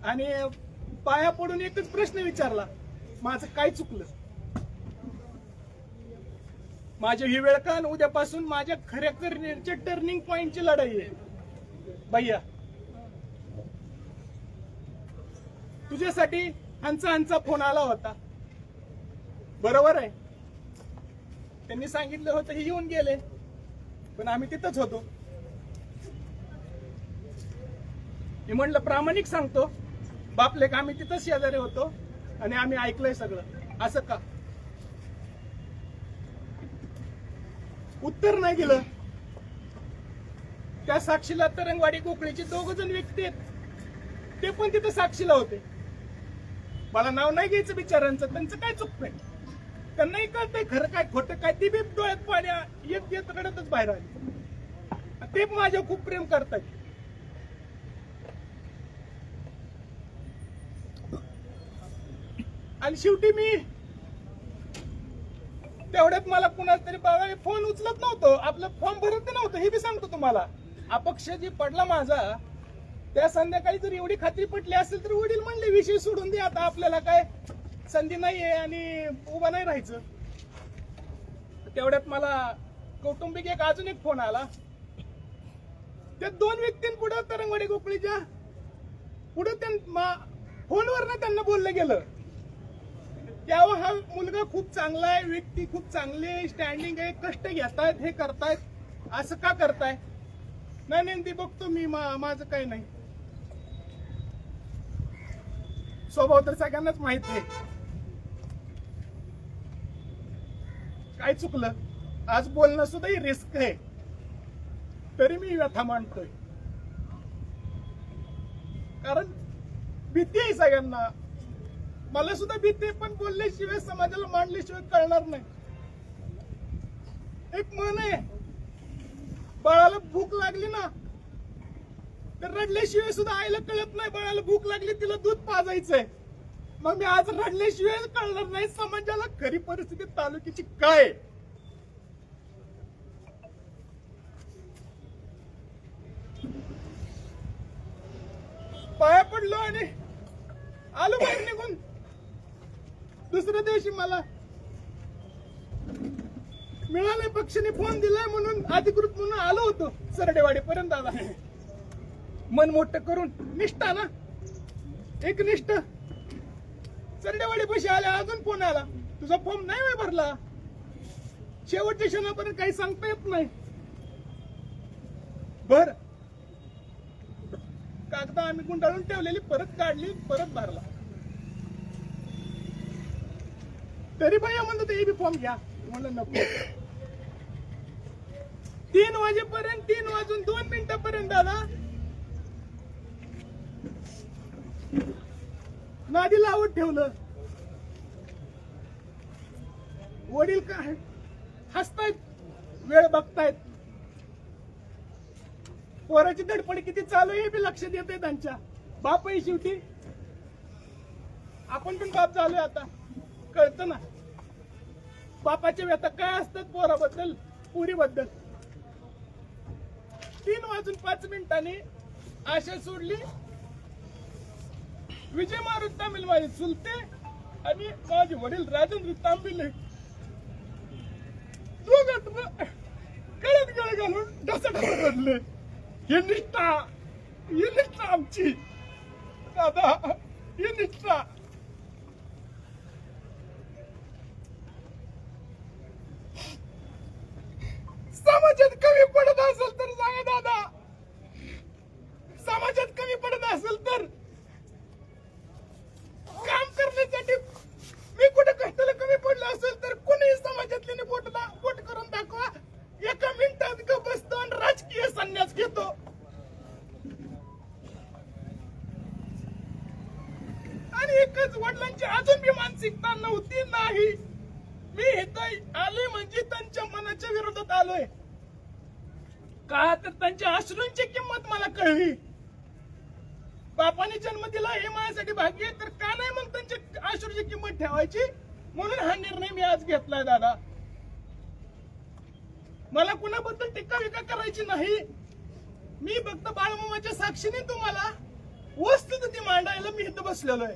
आणि पाया पडून एकच प्रश्न विचारला, माझं काय चुकलं? माझी ही वेळ का? उद्यापासून माझ्या खऱ्या करिअरच्या टर्निंग पॉइंटची लढाई आहे. भैया तुझ्यासाठी हंचा फोन आला होता, बरोबर आहे. त्यांनी सांगितलं होतं हे येऊन गेले, पण आम्ही तिथंच होतो. मी म्हणलं प्रामाणिक सांगतो बापले का आम्ही तिथंच शेजारी होतो आणि आम्ही ऐकलंय सगळं. असं का? उत्तर नाही दिलं. त्या साक्षीला तरंगवाडी गोखळीचे 2 जण व्यक्ती आहेत, ते पण तिथं साक्षीला होते. मला नाव नाही घ्यायचं बिचारांचं, त्यांचं काय चुकतंय, त्यांनाही कळतंय खरं काय खोटं काय. ती बी डोळ्यात पाण्या येत रडतच बाहेर आली. ते माझ्या खूप प्रेम करतात. आणि शेवटी मी तेवढ्यात मला कुणाला तरी बाबा फोन उचलत नव्हतं, आपलं फॉर्म भरत नव्हतं, हे बी सांगतो तुम्हाला. अपक्ष जे पडला माझा, त्या संध्याकाळी जर एवढी खात्री पटली असेल तर वडील म्हणले विषय सोडून दे, आता आपल्याला काय संधी नाहीये आणि उभा नाही राहायचं. तेवढ्यात मला कौटुंबिक अजून एक फोन आला. त्या 2 व्यक्तींपुढे तरंगवाडी गोखळीच्या पुढे फोनवर त्यांना बोललं गेलं, तेव्हा हा मुलगा खूप चांगला आहे, व्यक्ती खूप चांगली, स्टँडिंग आहे, कष्ट घेतायत, हे करतायत, असं का करताय? नाही ती बघतो मी, माझं काही नाही. स्वभाव तर सगळ्यांनाच माहित आहे. काय चुकलं? आज बोलणं सुद्धा ही रिस्क आहे, तरी मी व्यथा मांडतोय. कारण भीती आहे सगळ्यांना, मला सुद्धा भीती आहे, पण बोलल्याशिवाय, समाजाला मांडल्याशिवाय कळणार नाही. एक म्हण आहे, बाळाला भूक लागली ना तर रडल्याशिवाय सुद्धा आईला कळत नाही बाळाला भूक लागली, तिला दूध पाजायचंय. मग मी आज रडल्याशिवाय कळणार नाही समाजाला खरी परिस्थिती तालुक्याची काय. पाया पडलो आणि आलो बाहेर निघून. दुसऱ्या दिवशी मला मिळाले, पक्षाने फोन दिलाय म्हणून अधिकृत म्हणून आलो होतो सरडेवाडी पर्यंत. आला मन मोठं करून, निष्ठा ना, एक निष्ठ. सरडेवाडी पैसे आले, अजून फोन आला, तुझा फॉर्म नाही भरला. शेवटच्या क्षणापर्यंत काही सांगता येत नाही. बर कागदा आम्ही गुंडाळून ठेवलेली परत काढली, परत भरला. तरी भैया म्हणतो ते बी फॉर्म घ्या. म्हणलं नको. 3 वाजेपर्यंत, 3 वाजून 2 मिनिटापर्यंत दादा नादी लावत ठेवलं. वडील काय हसतायत, वेळ बघतायत, पोराची धडपड किती चालू आहे हे बी लक्ष देत आहे त्यांच्या. बाप आहे शेवटी, आपण पण बाप झालोय आता, कळतं ना. बापाच्या व्यथा काय असतात पोराबद्दल, पुरीबद्दल. 3:05 आशा सोडली. विजय मारुती तांबिल माझे चुलते आणि माझे वडील राजेंद्र तांबिल दोघांना गळ्यात गळे घालून ढसाढसा बदले. ही निष्ठा आमची दादा, ही निष्ठा. समाजात कमी पडत असेल तर सांगा दादा, समाजात कमी पडत असेल तर काम करण्यासाठी मी कुठे कष्टाला कमी पडलं असेल तर कोणीही समाजातले बोट करून दाखवा. एका मिनिटात ग बसतो आणि राजकीय संन्यास घेतो. आणि एकच वडिलांची अजून बी मानसिकता नव्हती नाही. मी इथं आले म्हणजे त्यांच्या मनाच्या विरोधात आलोय का, तर त्यांच्या अश्रूंची किंमत मला कळली. बापाने जन्म दिला हे माझ्यासाठी भाग्य आहे, तर का नाही मग त्यांच्या अश्रूची किंमत ठेवायची. म्हणून हा निर्णय मी आज घेतलाय दादा. मला कुणाबद्दल टीका विका करायची नाही. मी फक्त बाळमामाच्या साक्षीने तुम्हाला वस्तुस्थिती मांडायला मी इथं बसलेलो आहे.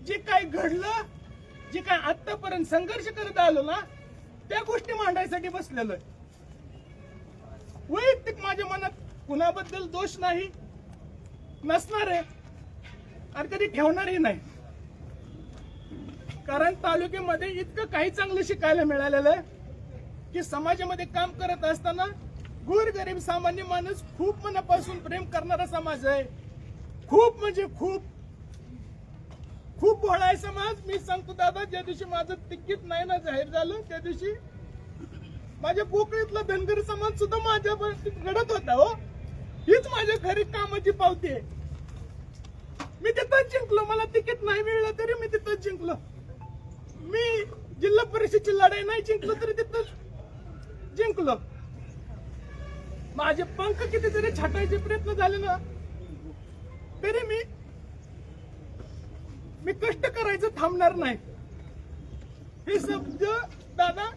जे काय घडलं, जे काय आतापर्यंत संघर्ष करत आलो ना, त्या गोष्टी मांडायसाठी बसलेलो आहे. वैयक्तिक माझ्या मनात कुणाबद्दल दोष नाही, नसणार आहे आणि कधी ठेवणारही नाही. कारण तालुक्यामध्ये इतकं काही चांगलं शिकायला मिळालेलं आहे की समाजामध्ये काम करत असताना गोरगरीब सामान्य माणूस खूप मनापासून प्रेम करणारा समाज आहे. खूप म्हणजे खूप खूप भोळा आहे समाज. मी सांगतो दादा, ज्या दिवशी माझं तिकीट नाही ना जाहीर झालं त्या दिवशी माझ्या पोकळीतला धनगर समाज सुद्धा माझ्या रडत होता. हो, हीच माझ्या घरी कामाची पावती आहे. मी तिथंच जिंकलो. मला तिकीट नाही मिळलं तरी मी तिथंच जिंकलो. मी जिल्हा परिषदेची लढाई नाही जिंकलो तरी तिथंच जिंकलो. माझे पंख कितीतरी छाटायचे प्रयत्न झाले ना, तरी मी कष्ट करायचं थांबणार नाही. हे शब्द दादा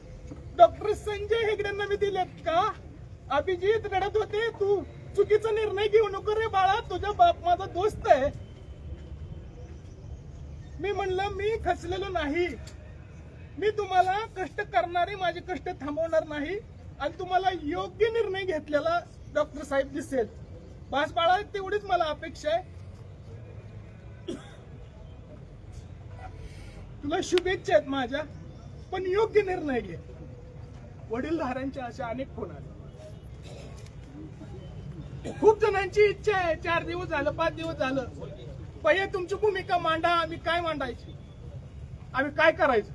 डॉक्टर संजय हेगडेंना मी दिलेत का, अभिजित रडत होते, तू चुकीचा निर्णय घेऊ नको रे बाळा, तुझा बाप माझा दोस्त आहे. मी म्हणलं मी खचलेलो नाही. मी तुम्हाला कष्ट करणारे माझे कष्ट थांबवणार नाही आणि तुम्हाला योग्य निर्णय घेतलेला डॉक्टर साहेब दिसेल. बास बाळा, तेवढीच मला अपेक्षा आहे. तुला शुभेच्छा आहेत माझ्या, पण योग्य निर्णय घे. वडीलधाऱ्यांच्या अशा अनेक फोन आले. खूप जणांची इच्छा आहे. 4 दिवस झालं, 5 दिवस झालं, पहिले तुमची भूमिका मांडा. आम्ही काय मांडायची, आम्ही काय करायचं.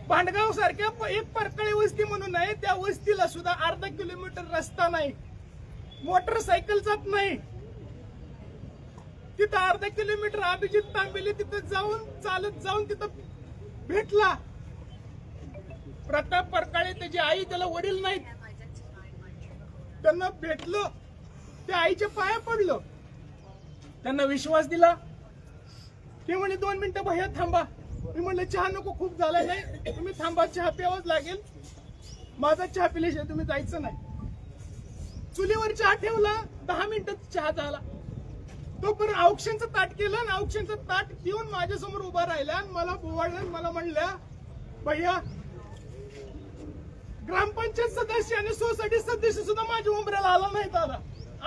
भांडगाव सारख्या एक परकळी वस्ती म्हणून आहे, त्या वस्तीला सुद्धा अर्धा किलोमीटर रस्ता नाही, मोटरसायकल जात नाही. तिथं अर्धा किलोमीटर अभिजित तांबेले तिथं जाऊन चालत जाऊन तिथं भेटला. प्रताप परकाळे त्याची आई, त्याला वडील नाहीत, त्यांना भेटलो, त्या आईच्या पाया पडलो, त्यांना विश्वास दिला. ते म्हणे 2 मिनिटं भैया थांबा. मी म्हणलं चहा नको, खूप झाला नाही, तुम्ही थांबा, चहा प्यावाच लागेल. माझा चहा पिल्याशिवाय तुम्ही जायचं नाही. चुलीवर चहा ठेवला, 10 मिनिटात चहा झाला. तोपर्यंत औक्षणचं ताट केलं आणि औक्षणचं ताट घेऊन माझ्यासमोर उभा राहिला आणि मला बोवाळलं. मला म्हणल्या, भैया ग्रामपंचायत सदस्य आणि सोसायटी सदस्य सुद्धा माझ्या उंबऱ्याला आला नाही दादा.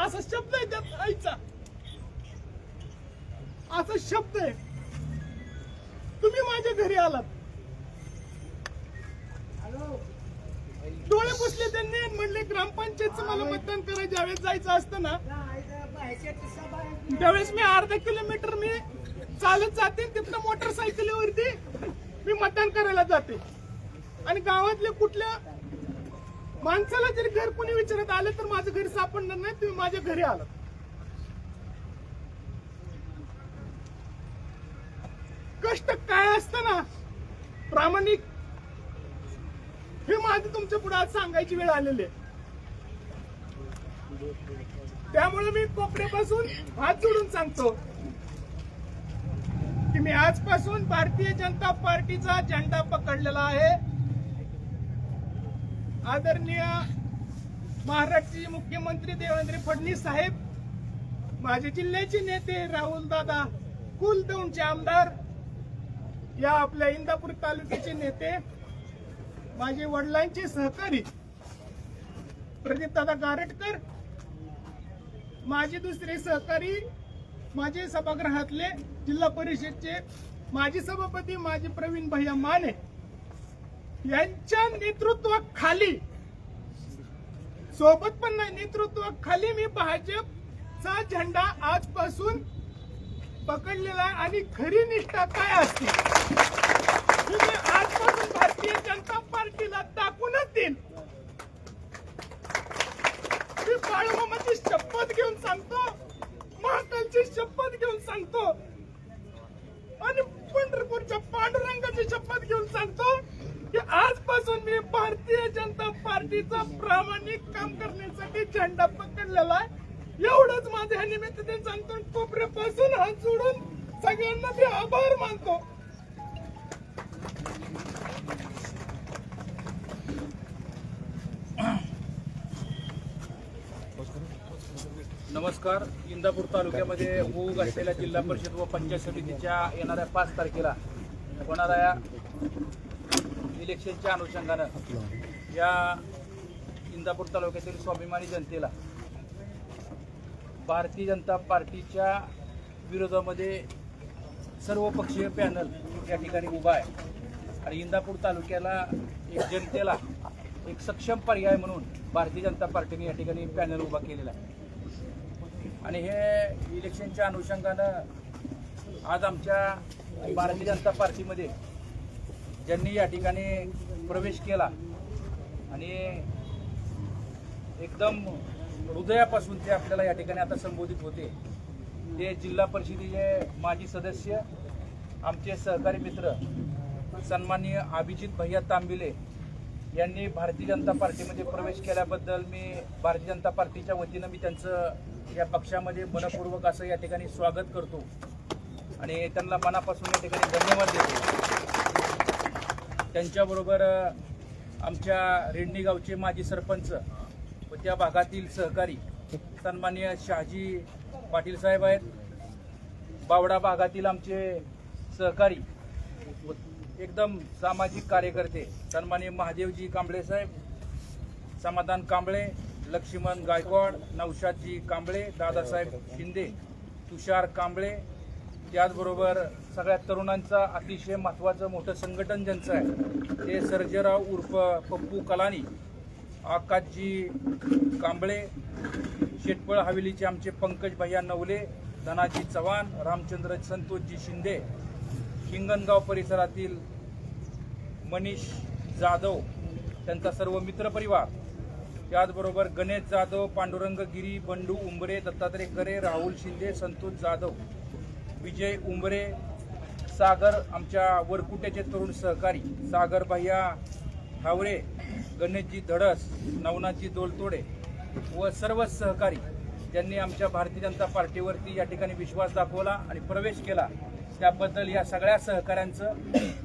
असा शब्द आहे त्यात आईचा, असा शब्द आहे. तुम्ही माझ्या घरी आलात, डोळे पुसले त्यांनी, म्हणले ग्रामपंचायतचं मला मतदान करायला ज्यावेळेस जायचं असतं ना, त्यावेळेस मी अर्धा किलोमीटर मी चालत जाते, तिथं मोटरसायकलीवरती मी मतदान करायला जाते. आणि गावातल्या कुठल्या माणसाला जरी घर कोणी विचारत आलं तर माझं घर सापडणार नाही. तुम्ही माझ्या घरी आलात. कष्ट काय असतं ना, प्रामाणिक, हे माझं तुमच्या पुढे आज सांगायची वेळ आलेली आहे. त्यामुळे मी कोपऱ्यापासून हात जोडून सांगतो की मी आज आजपासून भारतीय जनता पार्टीचा झेंडा पकडलेला आहे. आदरणीय महाराष्ट्राचे मुख्यमंत्री देवेंद्र फडणवीस साहेब, माझे जिल्ह्याचे नेते राहुल दादा कुलदौंडचे आमदार, या आपल्या इंदापूर तालुक्याचे नेते, माझे वडिलांचे सहकारी प्रदीप दादा गारटकर, माझे दुसरे सहकारी, माझे सभागृहातले जिल्हा परिषदचे माजी सभापती माझे प्रवीण भैया माने यांच्या नेतृत्वाखाली, सोबत पण नाही, नेतृत्वाखाली मी भाजपचा झेंडा आजपासून पकडलेला आहे. आणि खरी निष्ठा काय असते तुम्ही आजपासून भारतीय जनता पार्टीला दाखवूनच देईल. मी बाळूमामाची शपथ घेऊन सांगतो, महाकालची शपथ घेऊन सांगतो आणि पंढरपूरच्या पांडुरंगाची शपथ घेऊन सांगतो की आजपासून मी भारतीय जनता पार्टीचा प्रामाणिक काम करण्यासाठी झेंडा पकडलेला आहे. एवढंच माझ्या ह्या निमित्ताने सांगतो. कोपऱ्यापासून हात जोडून सगळ्यांना मी आभार मानतो. नमस्कार. इंदापूर तालुक्यामध्ये होऊ घातलेल्या जिल्हा परिषद व पंचायत समितीच्या येणाऱ्या 5 तारखेला होणाऱ्या इलेक्शनच्या अनुषंगानं या इंदापूर तालुक्यातील स्वाभिमानी जनतेला भारतीय जनता पार्टीच्या विरोधामध्ये सर्वपक्षीय पॅनल या ठिकाणी उभा आहे आणि इंदापूर तालुक्याला एक जनतेला एक सक्षम पर्याय म्हणून भारतीय जनता पार्टीने या ठिकाणी पॅनल उभा केलेला आहे. आणि हे इलेक्शनच्या अनुषंगानं आज आमच्या भारतीय जनता पार्टीमध्ये ज्यांनी या ठिकाणी प्रवेश केला आणि एकदम हृदयापासून ते आपल्याला या ठिकाणी आता संबोधित होते, ते जिल्हा परिषदेचे माजी सदस्य, आमचे सहकारी मित्र सन्माननीय अभिजित भैया तांबिले यांनी भारतीय जनता पार्टीमध्ये प्रवेश केल्याबद्दल मी भारतीय जनता पार्टीच्या वतीनं मी त्यांचं या पक्षामध्ये मनपूर्वक असं या ठिकाणी स्वागत करतो आणि त्यांना मनापासून या ठिकाणी धन्यवाद देतो. त्यांच्याबरोबर आमच्या रेडणी गावचे माजी सरपंच व त्या भागातील सहकारी सन्माननीय शहाजी पाटील साहेब आहेत. बावडा भागातील आमचे सहकारी व एकदम सामाजिक कार्यकर्ते सन्माननीय महादेवजी कांबळे साहेब, समाधान कांबळे, लक्ष्मण गायकवाड, नौशादजी कांबळे, दादासाहेब शिंदे, तुषार कांबळे, त्याचबरोबर सगळ्या तरुणांचं अतिशय महत्त्वाचं मोठं संघटन ज्यांचं आहे ते सर्जेराव उर्फ पप्पू कलानी, आकाशजी कांबळे, शेटपळ हवेलीचे आमचे पंकज भैया नवले, धनाजी चव्हाण, रामचंद्र संतोषजी शिंदे, हिंगणगाव परिसरातील मनीष जाधव, त्यांचा सर्व मित्रपरिवार, त्याचबरोबर गणेश जाधव, पांडुरंग गिरी, बंडू उंबरे, दत्तात्रय करे, राहुल शिंदे, संतोष जाधव, विजय उंबरे, सागर, आमच्या वरकुट्याचे तरुण सहकारी सागर भैया हावरे, गणेशजी धडस, नवनाथजी दोलतोडे व सर्व सहकारी ज्यांनी आमच्या भारतीय जनता पार्टीवरती या ठिकाणी विश्वास दाखवला आणि प्रवेश केला, त्याबद्दल या सगळ्या सहकाऱ्यांचं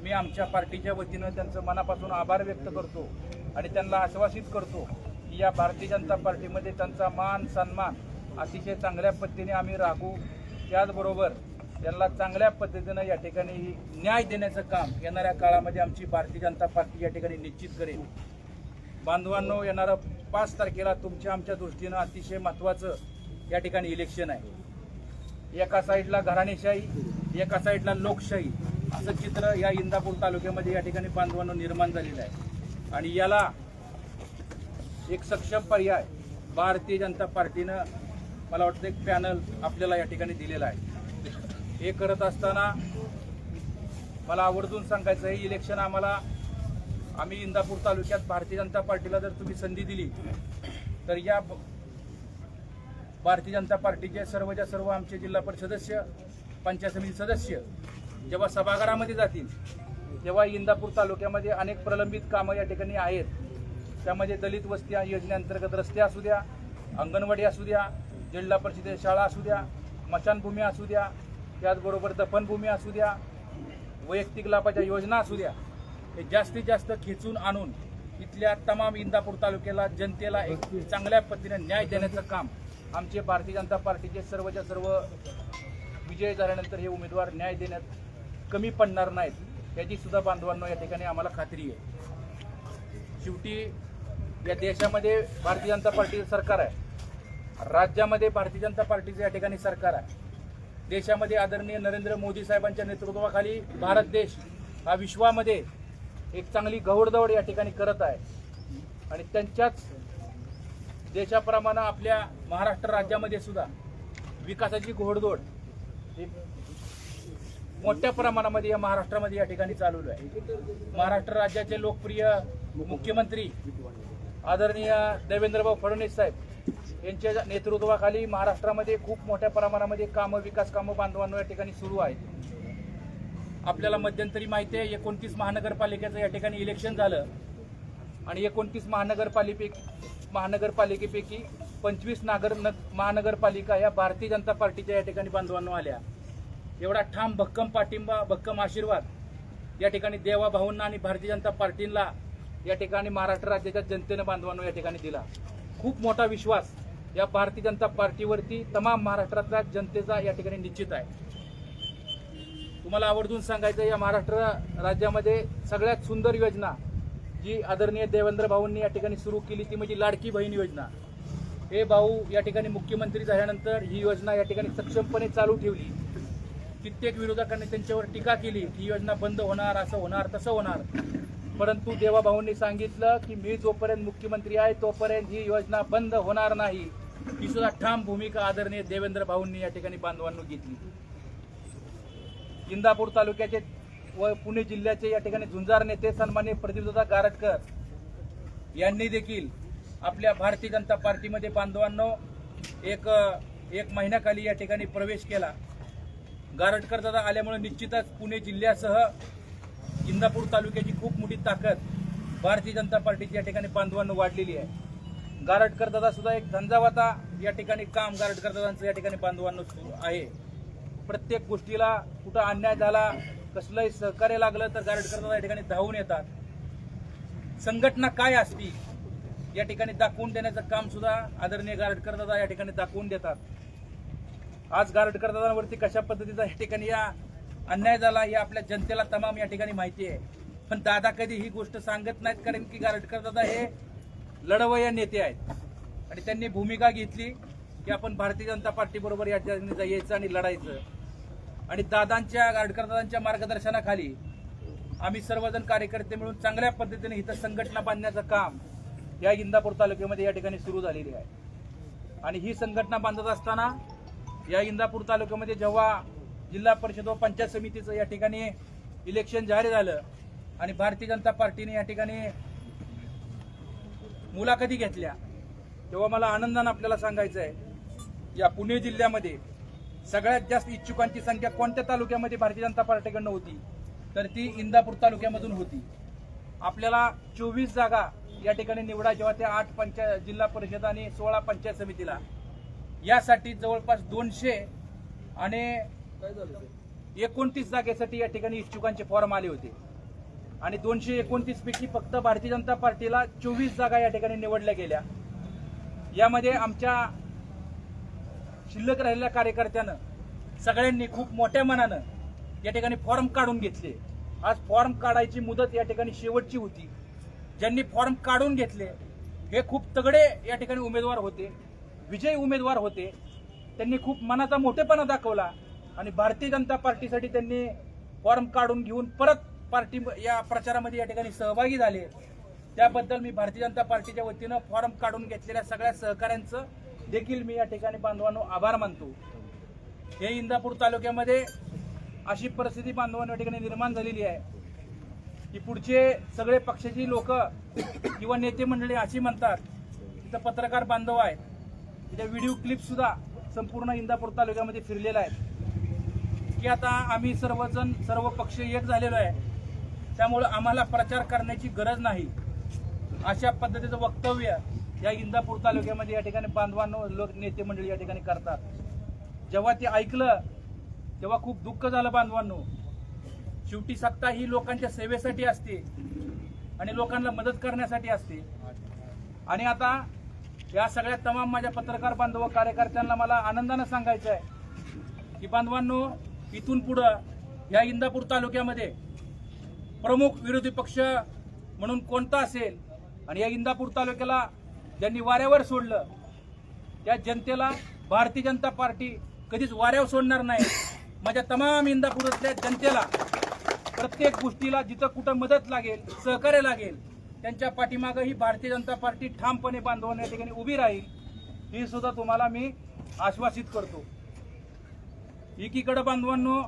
मी आमच्या पार्टीच्या वतीनं त्यांचं मनापासून आभार व्यक्त करतो आणि त्यांना आश्वासित करतो की या भारतीय जनता पार्टीमध्ये त्यांचा मान सन्मान अतिशय चांगल्या पद्धतीने आम्ही राखू. त्याचबरोबर त्यांना चांगल्या पद्धतीनं या ठिकाणी न्याय देण्याचं काम येणाऱ्या काळामध्ये आमची भारतीय जनता पार्टी या ठिकाणी निश्चित करेल. बांधवांनो, येणाऱ्या 5 तारखेला तुमच्या आमच्या दृष्टीनं अतिशय महत्त्वाचं या ठिकाणी इलेक्शन आहे. एका साईडला घराणेशाही, एका साईडला लोकशाही असं चित्र या इंदापूर तालुक्यामध्ये या ठिकाणी बांधवांनो निर्माण झालेलं आहे आणि याला एक सक्षम पर्याय भारतीय जनता पार्टीनं मला वाटतं एक पॅनल आपल्याला या ठिकाणी दिलेला आहे. हे करत असताना मला आवर्जून सांगायचं आहे, इलेक्शन आम्ही इंदापूर तालुक्यात भारतीय जनता पार्टीला जर तुम्ही संधी दिली तर या भारतीय जनता पार्टीचे सर्वच्या सर्व आमचे जिल्हा परिषद सदस्य, पंचायत समिती सदस्य जेव्हा सभागृहामध्ये जातील तेव्हा इंदापूर तालुक्यामध्ये अनेक प्रलंबित कामं या ठिकाणी आहेत. त्यामध्ये दलित वस्ती योजनेअंतर्गत रस्ते असू द्या, अंगणवाडी असू द्या, जिल्हा परिषदेच्या शाळा असू द्या, स्मशानभूमी असू द्या, त्याचबरोबर दफनभूमी असू द्या, वैयक्तिक लाभाच्या योजना असू द्या, हे जास्तीत जास्त खेचून आणून इथल्या तमाम इंदापूर तालुक्याला जनतेला एक चांगल्या पद्धतीने न्याय देण्याचं काम आमचे भारतीय जनता पार्टीचे सर्वच्या सर्व विजय झाल्यानंतर हे उमेदवार न्याय देण्यात कमी पडणार नाहीत याची सुद्धा बांधवांनो या ठिकाणी आम्हाला खात्री आहे। शेवटी या देशामध्ये भारतीय जनता पार्टीचं सरकार आहे, राज्यामध्ये भारतीय जनता पार्टीचं या ठिकाणी सरकार आहे, देशामध्ये आदरणीय नरेंद्र मोदी साहेबांच्या नेतृत्वाखाली भारत देश हा विश्वामध्ये एक चांगली घौडदौड या ठिकाणी करत आहे आणि त्यांच्याच देशाप्रमाणे आपल्या महाराष्ट्र राज्यामध्ये सुद्धा विकासाची घोडदौड मोठ्या प्रमाणामध्ये या महाराष्ट्रामध्ये या ठिकाणी चालू आहे। महाराष्ट्र राज्याचे लोकप्रिय मुख्यमंत्री आदरणीय देवेंद्रभाऊ फडणवीस साहेब यांच्या नेतृत्वाखाली महाराष्ट्रामध्ये खूप मोठ्या प्रमाणामध्ये कामं विकास कामं बांधवांनो या ठिकाणी सुरू आहेत। आपल्याला मध्यंतरी माहिती आहे 29 महानगरपालिकेचं या ठिकाणी इलेक्शन झालं आणि 29 महानगरपालिकेपैकी 25 महानगरपालिका या भारतीय जनता पार्टीच्या या ठिकाणी बांधवांनो आल्या। एवढा ठाम भक्कम पाठिंबा भक्कम आशीर्वाद या ठिकाणी देवा भाऊंना आणि भारतीय जनता पार्टीला या ठिकाणी महाराष्ट्र राज्याच्या जनतेनं बांधवांनो या ठिकाणी दिला। खूप मोठा विश्वास या भारतीय जनता पार्टीवरती तमाम महाराष्ट्रातल्या जनतेचा या ठिकाणी निश्चित आहे। तुम्हाला आवर्जून सांगायचं, या महाराष्ट्र राज्यामध्ये सगळ्यात सुंदर योजना जी आदरणीय देवेंद्र भाऊंनी या ठिकाणी सुरू केली ती म्हणजे लाडकी बहीण योजना। हे भाऊ या ठिकाणी मुख्यमंत्री झाल्यानंतर ही योजना या ठिकाणी सक्षमपणे चालू ठेवली। कित्येक विरोधकांनी त्यांच्यावर टीका केली ही योजना बंद होणार, असं होणार तसं होणार, परंतु देवा भाऊंनी सांगितलं की मी जोपर्यंत मुख्यमंत्री आहे तोपर्यंत ही योजना बंद होणार नाही। ही सुद्धा ठाम भूमिका आदरणीय देवेंद्र भाऊंनी या ठिकाणी बांधवांनो घेतली। इंदापूर तालुक्याचे व पुणे जिल्ह्याचे या ठिकाणी झुंजार नेते सन्माननीय प्रदीपदादा गारटकर यांनी देखील आपल्या भारतीय जनता पार्टीमध्ये बांधवांनो एक महिन्याखाली या ठिकाणी प्रवेश केला। गारटकर दादा आल्यामुळे निश्चितच पुणे जिल्ह्यासह इंदापूर तालुक्याची खूप मोठी ताकद भारतीय जनता पार्टीची या ठिकाणी बांधवांनो वाढलेली आहे। गारटकर दादा सुद्धा एक झंझावाता या ठिकाणी काम गारटकर दादांचं या ठिकाणी बांधवांनो सुरू आहे। प्रत्येक गोष्टीला कुठं अन्याय झाला, कसलंही सहकार्य लागलं तर गारटकर दादा या ठिकाणी धावून येतात। संघटना काय असती या ठिकाणी दाखवून देण्याचं काम सुद्धा आदरणीय गारटकर दादा या ठिकाणी दाखवून देतात। आज गारटकर दादांवरती कशा पद्धतीचा या ठिकाणी या अन्याय झाला हे आपल्या जनतेला तमाम या ठिकाणी माहिती आहे, पण दादा कधी ही गोष्ट सांगत नाहीत, कारण की गारटकर दादा हे लढवय्या नेते आहेत आणि त्यांनी भूमिका घेतली की आपण भारतीय जनता पार्टी बरोबर या ठिकाणी यायचं आणि लढायचं। आणि गारटकर दादांच्या मार्गदर्शनाखाली आम्ही सर्वजण कार्यकर्ते मिळून चांगल्या पद्धतीने इथं संघटना बांधण्याचं काम या इंदापूर तालुक्यामध्ये या ठिकाणी सुरू झालेली आहे। आणि ही संघटना बांधत असताना या इंदापूर तालुक्यामध्ये जेव्हा जिल्हा परिषद व पंचायत समितीचं या ठिकाणी इलेक्शन जाहीर झालं आणि भारतीय जनता पार्टीने या ठिकाणी मुलाखती घेतल्या, तेव्हा मला आनंदाने आपल्याला सांगायचं आहे, या पुणे जिल्ह्यामध्ये सगळ्यात जास्त इच्छुकांची संख्या कोणत्या तालुक्यामध्ये भारतीय जनता पार्टीकडनं होती तर ती इंदापूर तालुक्यामधून होती। आपल्याला 24 जागा या ठिकाणी निवडायच्या होत्या 8 जिल्हा परिषद आणि 16 पंचायत समितीला। यासाठी जवळपास 200 आणि 29 जागेसाठी या ठिकाणी इच्छुकांचे फॉर्म आले होते आणि 229 पैकी फक्त भारतीय जनता पार्टीला 24 जागा या ठिकाणी निवडल्या गेल्या। यामध्ये आमच्या शिल्लक राहिलेल्या कार्यकर्त्यानं सगळ्यांनी खूप मोठ्या मनानं या ठिकाणी फॉर्म काढून घेतले। आज फॉर्म काढायची मुदत या ठिकाणी शेवटची होती। ज्यांनी फॉर्म काढून घेतले हे खूप तगडे या ठिकाणी उमेदवार होते, विजयी उमेदवार होते। त्यांनी खूप मनाचा मोठेपणा दाखवला आणि भारतीय जनता पार्टीसाठी त्यांनी फॉर्म काढून घेऊन परत पार्टी या प्रचारामध्ये या ठिकाणी सहभागी झाले। त्याबद्दल मी भारतीय जनता पार्टीच्या वतीनं फॉर्म काढून घेतलेल्या सगळ्या सहकाऱ्यांचं देखील मी या ठिकाणी बांधवांनो आभार मानतो। हे इंदापूर तालुक्यामध्ये अशी परिस्थिती बांधवांनो या ठिकाणी निर्माण झालेली आहे की पुढचे सगळे पक्षाची लोक किंवा नेते मंडळी अशी म्हणतात, तिथं पत्रकार बांधव आहेत, तिथे व्हिडिओ क्लिप सुद्धा संपूर्ण इंदापूर तालुक्यामध्ये फिरलेला आहे की आता आम्ही सर्व पक्ष एक झालेलो आहे, त्यामुळे आम्हाला प्रचार करण्याची गरज नाही, अशा पद्धतीचं वक्तव्य या इंदापूर तालुक्यामध्ये या ठिकाणी बांधवांनो लोक नेते मंडळी या ठिकाणी करतात। जेव्हा ते ऐकलं तेव्हा खूप दुःख झालं बांधवांनो। शेवटी सत्ता ही लोकांच्या सेवेसाठी असते आणि लोकांना मदत करण्यासाठी असते. आणि आता या सगळ्या तमाम माझ्या पत्रकार बांधव व कार्यकर्त्यांना मला आनंदानं सांगायचं आहे की बांधवांनो, इथून पुढं या इंदापूर तालुक्यामध्ये प्रमुख विरोधी पक्ष म्हणून कोणता असेल आणि या इंदापूर तालुक्याला ज्यांनी वाऱ्यावर सोडलं त्या जनतेला भारतीय जनता पार्टी कधीच वाऱ्यावर सोडणार नाही. माझ्या तमाम इंदापूरातल्या जनतेला प्रत्येक गोष्टीला जिथं कुठं मदत लागेल, सहकार्य लागेल, त्यांच्या पाठीमागं ही भारतीय जनता पार्टी ठामपणे बांधवांना या ठिकाणी उभी राहील, ही सुद्धा तुम्हाला मी आश्वासित करतो. एकीकडे बांधवांनो,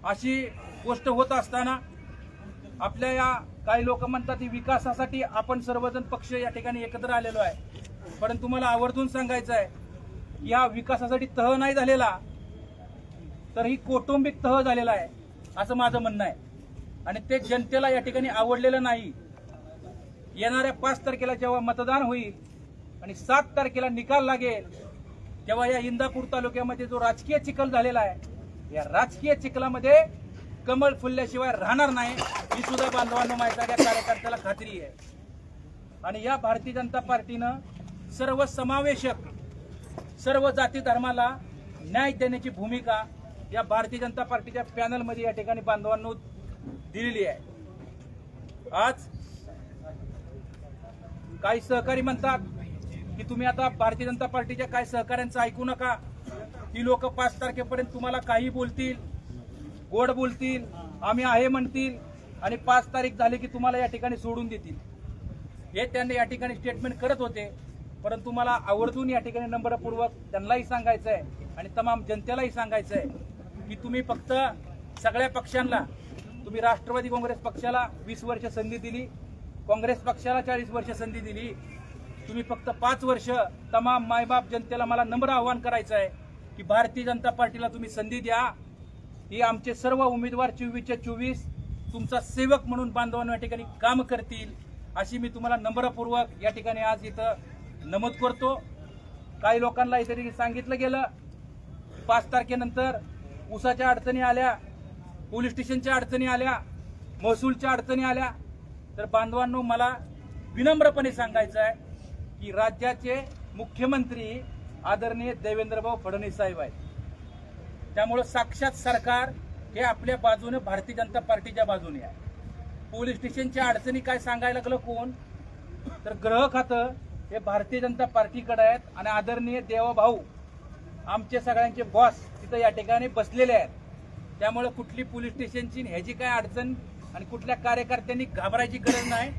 अशी गोष्ट होत असताना आपल्या या काही लोक म्हणतात की विकासासाठी आपण सर्वजण पक्ष या ठिकाणी एकत्र आलेलो आहे. परंतु तुम्हाला आवर्जून सांगायचं आहे की या विकासासाठी तह नाही झालेला, तर ही कौटुंबिक तह झालेला आहे असं माझं म्हणणं आहे. आणि ते जनतेला या ठिकाणी आवडलेलं नाही. येणाऱ्या 5 तारखेला जेव्हा मतदान होईल आणि 7 तारखेला निकाल लागेल तेव्हा या इंदापूर तालुक्यामध्ये जो राजकीय चिखल झालेला आहे, या राजकीय चिखलामध्ये कमळ फुलल्याशिवाय राहणार नाही, ही सुद्धा बांधवांना माहिती आहे, कार्यकर्त्याला खात्री आहे. आणि या भारतीय जनता पार्टीनं सर्व समावेशक, सर्व जाती धर्माला न्याय देण्याची भूमिका या भारतीय जनता पार्टीच्या पॅनलमध्ये या ठिकाणी बांधवांनो दिलेली आहे. आज काही सहकारी म्हणतात की तुम्ही आता भारतीय जनता पार्टीच्या काही सहकाऱ्यांचं ऐकू नका, ही लोक 5 तारखेपर्यंत तुम्हाला काही बोलतील, गोड बोलतील, आम्ही आहे म्हणतील आणि 5 तारीख झाली की तुम्हाला या ठिकाणी सोडून देतील. हे त्यांनी या ठिकाणी स्टेटमेंट करत होते. परंतु मला आवर्जून या ठिकाणी नम्रपूर्वक त्यांनाही सांगायचं आहे आणि तमाम जनतेलाही सांगायचं आहे की तुम्ही फक्त सगळ्या पक्षांना, तुम्ही राष्ट्रवादी काँग्रेस पक्षाला 20 वर्ष संधी दिली, काँग्रेस पक्षाला 40 वर्ष संधी दिली, तुम्ही फक्त 5 वर्ष तमाम मायबाप जनतेला मला नम्र आवाहन करायचं आहे की भारतीय जनता पार्टीला तुम्ही संधी द्या. ही आमचे सर्व उमेदवार 24च्या 24 तुमचा सेवक म्हणून बांधवांना या ठिकाणी काम करतील, अशी मी तुम्हाला नम्रपूर्वक या ठिकाणी आज इथं नमूद करतो. काही लोकांना इथे सांगितलं गेलं 5 तारखेनंतर ऊसाच्या अडचणी आल्या, पोलीस स्टेशनच्या अडचणी आल्या, महसूलच्या अडचणी आल्या, तर बांधवांनो मला विनम्रपणे सांगायचं आहे की राज्याचे मुख्यमंत्री आदरणीय देवेंद्रभाऊ फडणवीस साहेब आहेत. त्यामुळे साक्षात सरकार हे आपल्या बाजूने भारतीय जनता पार्टीच्या बाजूने आहे. पोलीस स्टेशनच्या अडचणी काय सांगायला लागलं कोण, तर गृह खातं हे भारतीय जनता पार्टीकडे आहेत आणि आदरणीय देवाभाऊ आमचे सगळ्यांचे बॉस तिथं या ठिकाणी बसलेले आहेत. त्यामुळे कुठली पोलीस स्टेशनची ह्याची काय अडचण आणि कुठल्या कार्यकर्त्यांनी घाबरायची गरज नाही.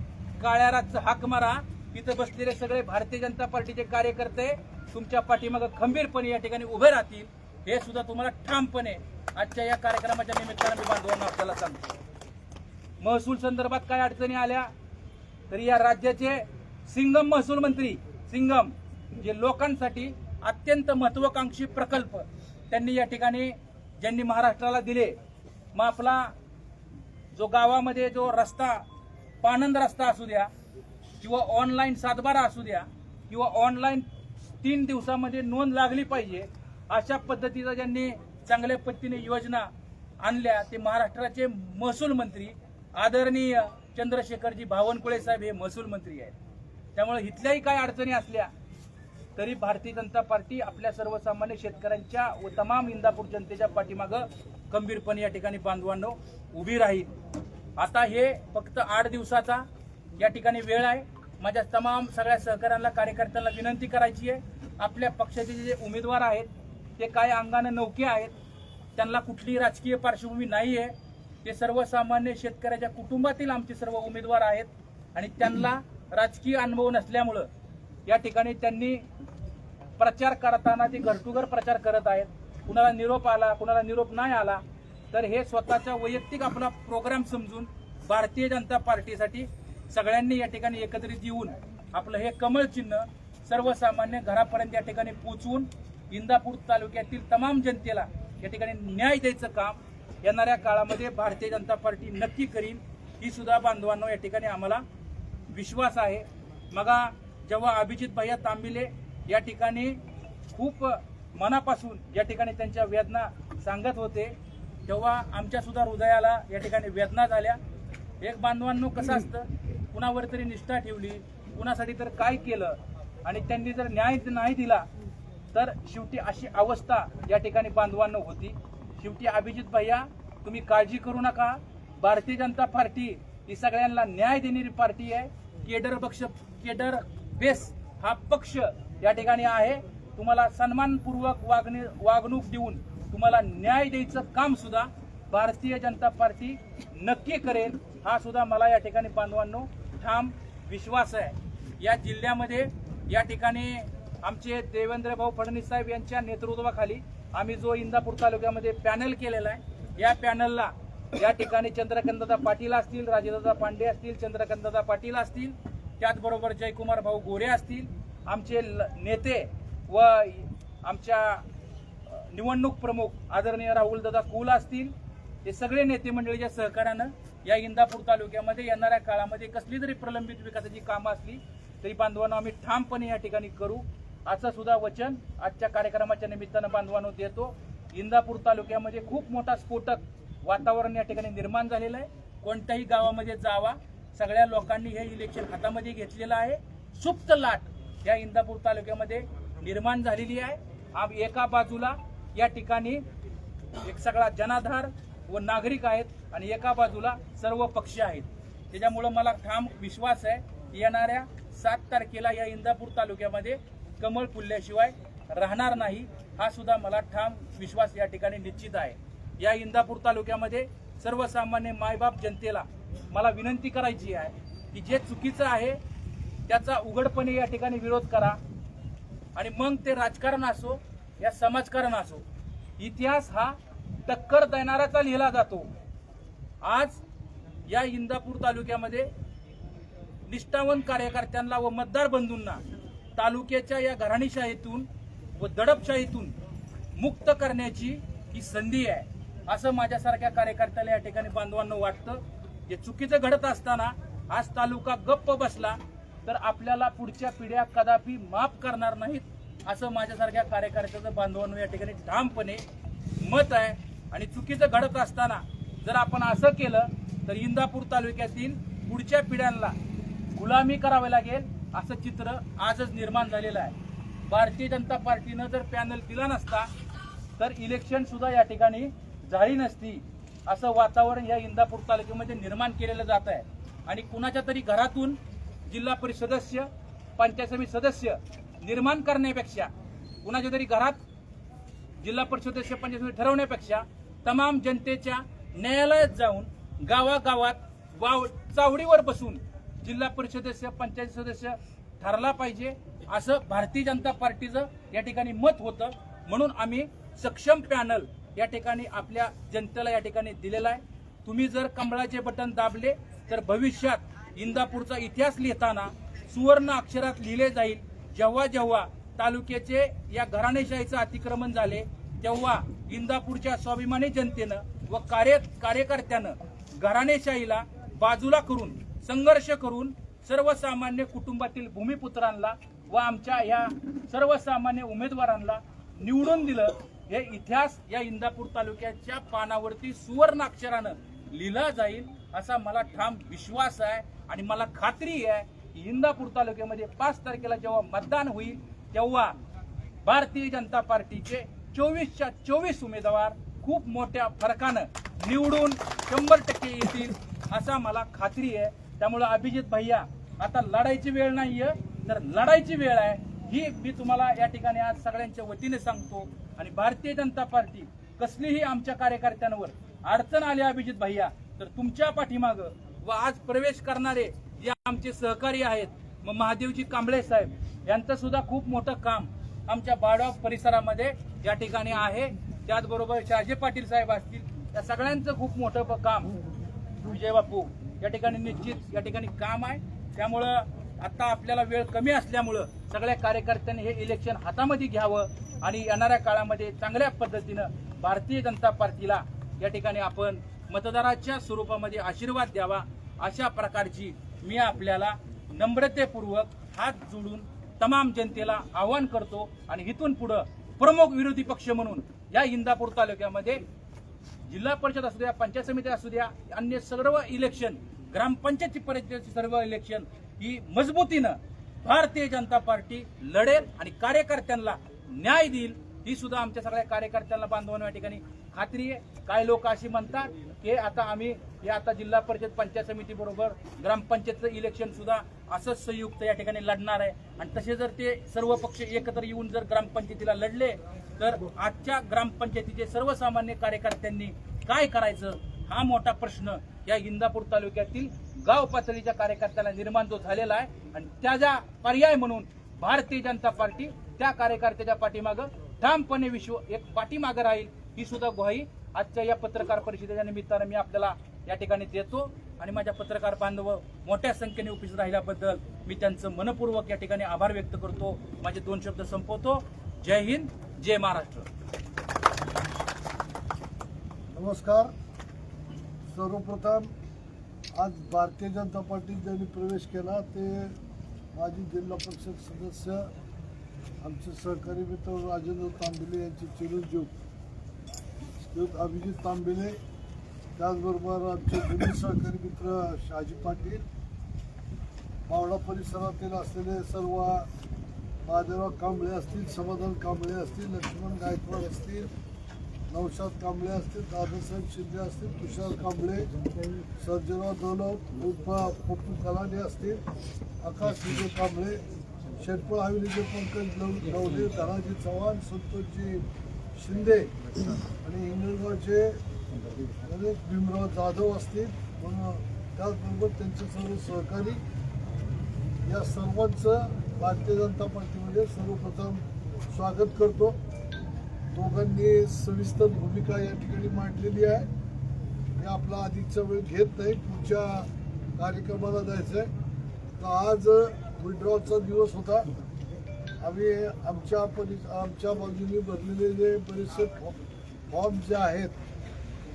काळ्या रातचं हाक मारा, तिथं बसलेले सगळे भारतीय जनता पार्टीचे कार्यकर्ते तुमच्या पाठीमागं खंबीरपणे या ठिकाणी उभे राहतील, हे सुद्धा तुम्हाला ठामपणे आजच्या या कार्यक्रमाच्या निमित्तानं मी बांधवांना आपल्याला सांगतो. महसूल संदर्भात काय अडचणी आल्या तरी या राज्याचे सिंगम महसूल मंत्री, सिंगम जे लोकांसाठी अत्यंत महत्वाकांक्षी प्रकल्प त्यांनी या ठिकाणी ज्यांनी महाराष्ट्राला दिले, मग आपला जो गावामध्ये जो रस्ता, पानंद रस्ता असू द्या किंवा ऑनलाईन 7/12 असू द्या किंवा ऑनलाईन 3 दिवसामध्ये नोंद लागली पाहिजे, अशा पद्धतीचा ज्यांनी चांगल्या पद्धतीने योजना आणल्या ते महाराष्ट्राचे महसूल मंत्री आदरणीय चंद्रशेखरजी बावनकुळे साहेब हे महसूल मंत्री आहेत. त्यामुळे इथल्याही काय अडचणी असल्या तरी भारतीय जनता पार्टी आपल्या सर्वसामान्य शेतकऱ्यांच्या व तमाम इंदापूर जनतेच्या पाठीमागं खंबीरपणे या ठिकाणी बांधवांनो उभी राहील. आता हे फक्त 8 दिवसाचा या ठिकाणी वेळ आहे. माझ्या तमाम सगळ्या सहकाऱ्यांना, कार्यकर्त्यांना विनंती करायची आहे, आपल्या पक्षाचे जे उमेदवार आहेत ते काय अंगाने नौके आहेत, त्यांना कुठलीही राजकीय पार्श्वभूमी नाही आहे, ते सर्वसामान्य शेतकऱ्याच्या कुटुंबातील आमचे सर्व उमेदवार आहेत आणि त्यांना राजकीय अनुभव नसल्यामुळं या ठिकाणी त्यांनी प्रचार करताना ते घरटुघर प्रचार करत आहेत. कुणाला निरोप आला, कुणाला निरोप नाही आला, तर हे स्वतःचा वैयक्तिक आपला प्रोग्राम समजून भारतीय जनता पार्टीसाठी सगळ्यांनी या ठिकाणी एकत्रित येऊन आपलं हे कमळ चिन्ह सर्वसामान्य घरापर्यंत या ठिकाणी पोचवून इंदापूर तालुक्यातील तमाम जनतेला या ठिकाणी न्याय द्यायचं काम येणाऱ्या काळामध्ये भारतीय जनता पार्टी नक्की करील, ही सुद्धा बांधवांनो या ठिकाणी आम्हाला विश्वास आहे. मग जेव्हा अभिजित भैया तांबिले या ठिकाणी खूप मनापासून या ठिकाणी त्यांच्या वेदना सांगत होते, तेव्हा आमच्या सुद्धा हृदयाला या ठिकाणी वेदना झाल्या. एक बांधवांनो कसं असतं, कुणावर तरी निष्ठा ठेवली, कुणासाठी तर काय केलं आणि त्यांनी जर न्याय नाही दिला तर शेवटी अशी अवस्था या ठिकाणी बांधवांनो होती. शेवटी अभिजित भैया तुम्ही काळजी करू नका. भारतीय जनता पार्टी ही सगळ्यांना न्याय देणारी पार्टी आहे. केडर बेस हा पक्ष या ठिकाणी आहे. तुम्हाला सन्मानपूर्वक वागणूक देऊन तुम्हाला न्याय द्यायचं काम सुद्धा भारतीय जनता पार्टी नक्की करेल, हा सुद्धा मला या ठिकाणी बांधवांनो ठाम विश्वास आहे. या जिल्ह्यामध्ये या ठिकाणी आमचे देवेंद्र भाऊ फडणवीस साहेब यांच्या नेतृत्वाखाली आम्ही जो इंदापूर तालुक्यामध्ये पॅनल केलेला आहे, या पॅनलला या ठिकाणी चंद्रकांतदादा पाटील असतील, राजेदादा पांडे असतील, चंद्रकांतदादा पाटील असतील, त्याचबरोबर जयकुमार भाऊ गोरे असतील, आमचे नेते व आमच्या निवडणूक प्रमुख आदरणीय राहुलदादा कुल असतील, हे सगळे नेते मंडळीच्या सहकार्यानं या इंदापूर तालुक्यामध्ये येणाऱ्या काळामध्ये कसली जरी प्रलंबित विकासाची कामं असली तरी बांधवांनो आम्ही ठामपणे या ठिकाणी करू, असं सुद्धा वचन आजच्या कार्यक्रमाच्या निमित्तानं बांधवांनो देतो. इंदापूर तालुक्यामध्ये खूप मोठा स्फोटक वातावरण या ठिकाणी निर्माण झालेलं आहे. कोणत्याही गावामध्ये जावा, सगळ्या लोकांनी हे इलेक्शन हातामध्ये घेतलेलं आहे. सुप्त लाट या इंदापूर तालुक्यामध्ये निर्माण झालेली आहे. एका बाजूला या ठिकाणी एक सगळा जनाधार व नागरिक आहेत आणि एका बाजूला सर्व पक्ष आहेत. त्याच्यामुळं मला ठाम विश्वास आहे येणाऱ्या 7 तारखेला या इंदापूर तालुक्यामध्ये कमळ फुलल्याशिवाय राहणार नाही, हा सुद्धा मला ठाम विश्वास या ठिकाणी निश्चित आहे. या इंदापूर तालुक्यामध्ये सर्वसामान्य मायबाप जनतेला मला विनंती करायची आहे की जे चुकीचं आहे त्याचा उघडपणे या ठिकाणी विरोध करा आणि मग ते राजकारण असो या समाजकारण असो, इतिहास हा टक्कर देणाऱ्याचा लिहिला जातो. आज या इंदापूर तालुक्यामध्ये निष्ठावंत कार्यकर्त्यांना व मतदार बंधूंना तालुक्याच्या या घराणीशाहीतून व दडपशाहीतून मुक्त करण्याची ही संधी आहे, असं माझ्यासारख्या कार्यकर्त्याला या ठिकाणी बांधवांनो वाटतं. जे चुकीचं घडत असताना आज तालुका गप्प बसला तर आपल्याला पुढच्या पिढ्या कदापि माफ करणार नाहीत, असं माझ्यासारख्या कार्यकर्त्याचं बांधवांनो या ठिकाणी ठामपणे मत आहे. आणि चुकीचं घडत असताना जर आपण असं केलं तर इंदापूर तालुक्यातील पुढच्या पिढ्यांना गुलामी करावी लागेल, असं चित्र आजच निर्माण झालेलं आहे. भारतीय जनता पार्टीनं जर पॅनल दिला नसता तर इलेक्शन सुद्धा या ठिकाणी झाली नसती, असं वातावरण या इंदापूर तालुक्यामध्ये निर्माण केलेलं जात आहे. आणि कुणाच्या तरी घरातून जिल्हा परिषद सदस्य, पंचायत समिती सदस्य निर्माण करण्यापेक्षा, कुणाच्या तरी घरात जिल्हा परिषद सदस्य, पंचायत समिती ठरवण्यापेक्षा तमाम जनतेच्या न्यायालयात जाऊन गावागावात चावडीवर बसून जिल्हा परिषद सदस्य, पंचायत सदस्य ठरला पाहिजे, असं भारतीय जनता पार्टीचं या ठिकाणी मत होतं. म्हणून आम्ही सक्षम पॅनल या ठिकाणी आपल्या जनतेला या ठिकाणी दिलेला आहे. तुम्ही जर कमळाचे बटन दाबले तर भविष्यात इंदापूरचा इतिहास लिहिताना सुवर्ण अक्षरात लिहिले जाईल. जेव्हा जेव्हा तालुक्याचे या घराणेशाहीचं अतिक्रमण झाले तेव्हा इंदापूरच्या स्वाभिमानी जनतेनं व कार्यकर्त्यानं घराणेशाहीला बाजूला करून संघर्ष करून सर्वसामान्य कुटुंबातील भूमिपुत्रांना व आमच्या ह्या सर्वसामान्य उमेदवारांना निवडून दिलं. हे इतिहास या इंदापूर तालुक्याच्या पानावरती सुवर्ण अक्षरानं लिहिला जाईल, असा मला ठाम विश्वास आहे. आणि मला खात्री आहे की इंदापूर तालुक्यामध्ये 5 तारखेला जेव्हा मतदान होईल तेव्हा भारतीय जनता पार्टीचे 24च्या 24 उमेदवार खूप मोठ्या फरकानं निवडून 100% येतील, असा मला खात्री आहे. त्यामुळे अभिजित भैया, आता लढायची वेळ नाहीये तर लढायची वेळ आहे, ही मी तुम्हाला या ठिकाणी आज सगळ्यांच्या वतीने सांगतो. आणि भारतीय जनता पार्टी कसलीही आमच्या कार्यकर्त्यांवर अडचण आली अभिजित भैया तर तुमच्या पाठीमागं व आज प्रवेश करणारे जे आमचे सहकारी आहेत, मग महादेवजी कांबळे साहेब यांचं सुद्धा खूप मोठं काम आमच्या बाळगाव परिसरामध्ये या ठिकाणी आहे. त्याचबरोबर शहाजी पाटील साहेब असतील, या सगळ्यांचं खूप मोठं काम विजय बापू या ठिकाणी निश्चित या ठिकाणी काम आहे. त्यामुळं आता आपल्याला वेळ कमी असल्यामुळं सगळ्या कार्यकर्त्यांनी हे इलेक्शन हातामध्ये घ्यावं आणि येणाऱ्या काळामध्ये चांगल्या पद्धतीनं भारतीय जनता पार्टीला या ठिकाणी आपण मतदाराच्या स्वरूपामध्ये आशीर्वाद द्यावा, अशा प्रकारची मी आपल्याला नम्रतेपूर्वक हात जोडून तमाम जनतेला आवाहन करतो. आणि इथून पुढं प्रमुख विरोधी पक्ष म्हणून या इंदापूर तालुक्यामध्ये जिल्हा परिषद असू द्या, पंचायत समिती असू द्या, अन्य सर्व इलेक्शन, ग्रामपंचायतची परिषदेची सर्व इलेक्शन ही मजबूतीनं भारतीय जनता पार्टी लढेल आणि कार्यकर्त्यांना न्याय देईल ही सुद्धा आमच्या सगळ्या कार्यकर्त्यांना बांधवांना या ठिकाणी खात्री आहे. काही लोक अशी म्हणतात की आता जिल्हा परिषद पंचायत समिती बरोबर ग्रामपंचायतचं इलेक्शन सुद्धा असंच संयुक्त या ठिकाणी लढणार आहे आणि तसे जर ते सर्व पक्ष एकत्र येऊन जर ग्रामपंचायतीला लढले तर आजच्या ग्रामपंचायतीचे सर्वसामान्य कार्यकर्त्यांनी काय करायचं हा मोठा प्रश्न या इंदापूर तालुक्यातील गाव पातळीच्या कार्यकर्त्याला निर्माण जो झालेला आहे आणि त्याचा पर्याय म्हणून भारतीय जनता पार्टी त्या कार्यकर्त्याच्या पाठीमागं ठामपणे एक पाठीमागं राहील ही सुद्धा ग्वाही आजच्या या पत्रकार परिषदेच्या निमित्तानं मी आपल्याला या ठिकाणी देतो आणि माझ्या पत्रकार बांधव मोठ्या संख्येने उपस्थित राहिल्याबद्दल मी त्यांचं मनपूर्वक या ठिकाणी आभार व्यक्त करतो. माझे 2 शब्द संपवतो. जय हिंद, जय महाराष्ट्र. नमस्कार. सर्वप्रथम आज भारतीय जनता पार्टीत ज्यांनी प्रवेश केला ते माजी जिल्हा परिषद सदस्य आमचे सहकारी मित्र राजेंद्र तांबिले यांचे चिरंजीव अभिजित तांबिले, त्याचबरोबर आमचे जुने सहकारी मित्र शहाजी पाटील, मावळा परिसरातील असलेले सर्व महादेवराव कांबळे असतील, समाधान कांबळे असतील, लक्ष्मण गायकवाड असतील, नौशाद कांबळे असतील, दादासाहेब शिंदे असतील, तुषार कांबळे, सर्जेराव दौलत उर्फ पप्पू कलाने असतील, आकाश विजय कांबळे, शेटपळ हवेलीचे पंकज लवले, धनाजी चव्हाण, संतोषजी शिंदे आणि हिंगणगावचे गणेश भीमराव जाधव असतील, त्याचबरोबर त्यांचे सर्व सहकारी या सर्वांचं भारतीय जनता पार्टीमध्ये सर्वप्रथम स्वागत करतो. दोघांनी सविस्तर भूमिका या ठिकाणी मांडलेली आहे. मी आपला अधिकचा वेळ घेत नाही, पुढच्या कार्यक्रमाला जायचं आहे. तर आज विड्रॉलचा दिवस होता. आम्ही आमच्या बाजूने भरलेले जे बरेचसे फॉर्म जे आहेत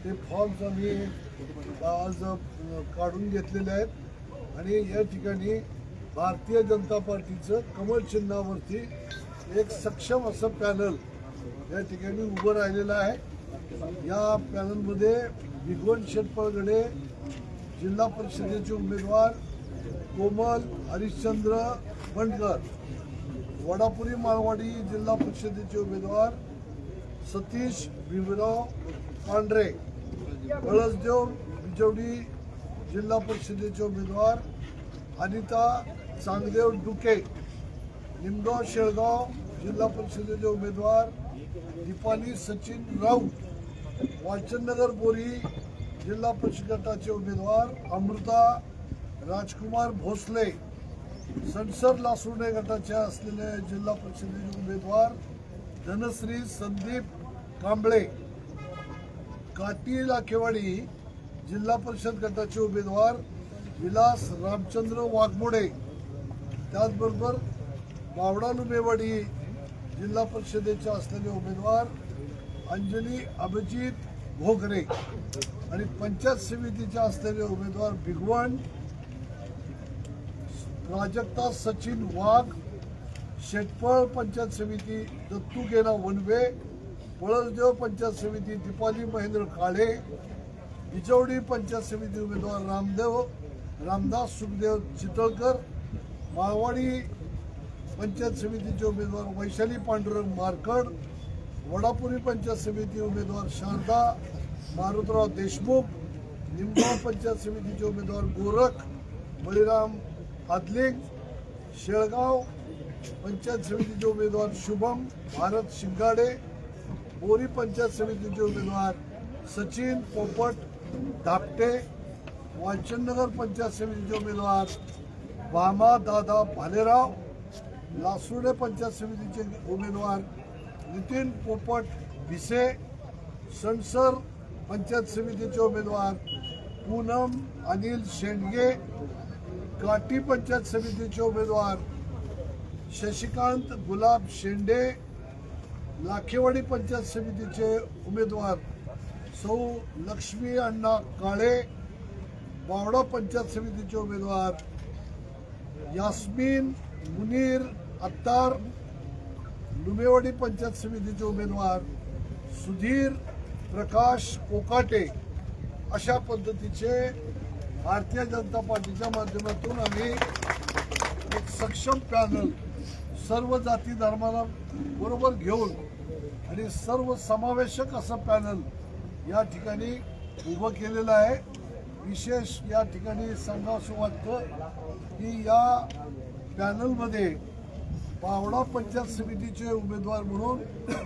ते फॉर्म्स आम्ही आज काढून घेतलेले आहेत आणि या ठिकाणी भारतीय जनता पार्टीचं कमळ चिन्हावरती एक सक्षम असं पॅनल या ठिकाणी उभं राहिलेलं आहे. या पॅनलमध्ये भिगवण शेटपळगडे जिल्हा परिषदेचे उमेदवार, कोमल हरिश्चंद्र बंडकर वडापुरी माळवाडी जिल्हा परिषदेचे उमेदवार, सतीश भीमराव पांढरे कळसदेव बिजवडी जिल्हा परिषदेचे उमेदवार, अनिता चांगदेव डुके निमगाव शेळगाव जिल्हा परिषदेचे उमेदवार, दीपाली सचिन राऊत वालचंदनगर बोरी जिल्हा परिषद गटाचे उमेदवार, अमृता राजकुमार भोसले सणसर लासुर्डे गटाच्या असलेले जिल्हा परिषदेचे उमेदवार, धनश्री संदीप कांबळे काटी लाखेवाडी जिल्हा परिषद गटाचे उमेदवार, विलास रामचंद्र वाघमोडे, त्याचबरोबर मावळा लुमेवाडी जिल्हा परिषदेचे असलेले उमेदवार, अंजली अभिजित भोगरे आणि पंचायत समितीचे असलेले उमेदवार भिगवण प्राजक्ता सचिन वाघ, शेटपळ पंचायत समिती दत्तू गेना वनवे, पळसदेव पंचायत समिती दीपाली महेंद्र काळे, बिजवडी पंचायत समिती उमेदवार रामदास सुखदेव चितळकर, माळवाडी पंचायत समितीचे उमेदवार वैशाली पांडुरंग मारकड, वडापुरी पंचायत समिती उमेदवार शारदा मारुतराव देशमुख, निमगाव पंचायत समितीचे उमेदवार गोरख बळीराम आदलिंग, शेळगाव पंचायत समितीचे उमेदवार शुभम भारत शिंगाडे, बोरी पंचायत समितीचे उमेदवार सचिन पोपट धापटे, वालचंदनगर पंचायत समितीचे उमेदवार भामा दादा भालेराव, लासुर्डे पंचायत समितीचे उमेदवार नितीन पोपट भिसे, सणसर पंचायत समितीचे उमेदवार पूनम अनिल शेंडगे, काटी पंचायत समितीचे उमेदवार शशिकांत गुलाब शेंडे, लाखेवाडी पंचायत समितीचे उमेदवार सौ लक्ष्मी अण्णा काळे, बावडा पंचायत समितीचे उमेदवार यास्मीन मुनीर अत्तार, लुमेवाडी पंचायत समितीचे उमेदवार सुधीर प्रकाश कोकाटे अशा पद्धतीचे भारतीय जनता पार्टीच्या माध्यमातून आम्ही एक सक्षम पॅनल सर्व जाती धर्माला बरोबर घेऊन आणि सर्व समावेशक असं पॅनल या ठिकाणी उभं केलेलं आहे. विशेष या ठिकाणी सांगावंसं वाटतं की या पॅनलमध्ये पावडा पंचायत समितीचे उमेदवार म्हणून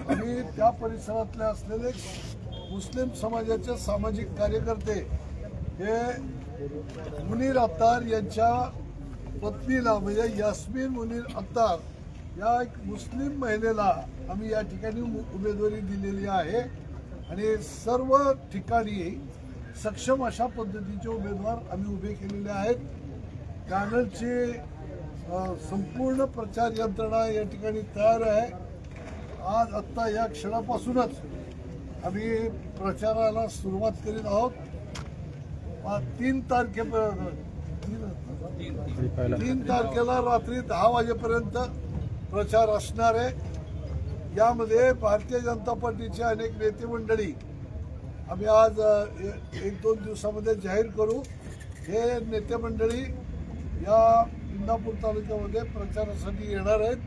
आम्ही त्या परिसरातले असलेले मुस्लिम समाजाचे सामाजिक कार्यकर्ते हे मुनीर अत्तार यांच्या पत्नीला म्हणजे यास्मीन मुनीर अत्तार या एक मुस्लिम महिलेला आम्ही या ठिकाणी उमेदवारी दिलेली आहे आणि सर्व ठिकाणी सक्षम अशा पद्धतीचे उमेदवार आम्ही उभे केलेले आहेत. पॅनलची संपूर्ण प्रचार यंत्रणा या ठिकाणी तयार आहे. आज आत्ता या क्षणापासूनच आम्ही प्रचाराला सुरुवात करीत आहोत. 3 तारखेला रात्री 10 वाजेपर्यंत प्रचार असणार आहे. यामध्ये भारतीय जनता पार्टीचे अनेक नेते मंडळी आम्ही आज 1-2 दिवसामध्ये जाहीर करू. हे नेते मंडळी या इंदापूर तालुक्यामध्ये प्रचारासाठी येणार आहेत.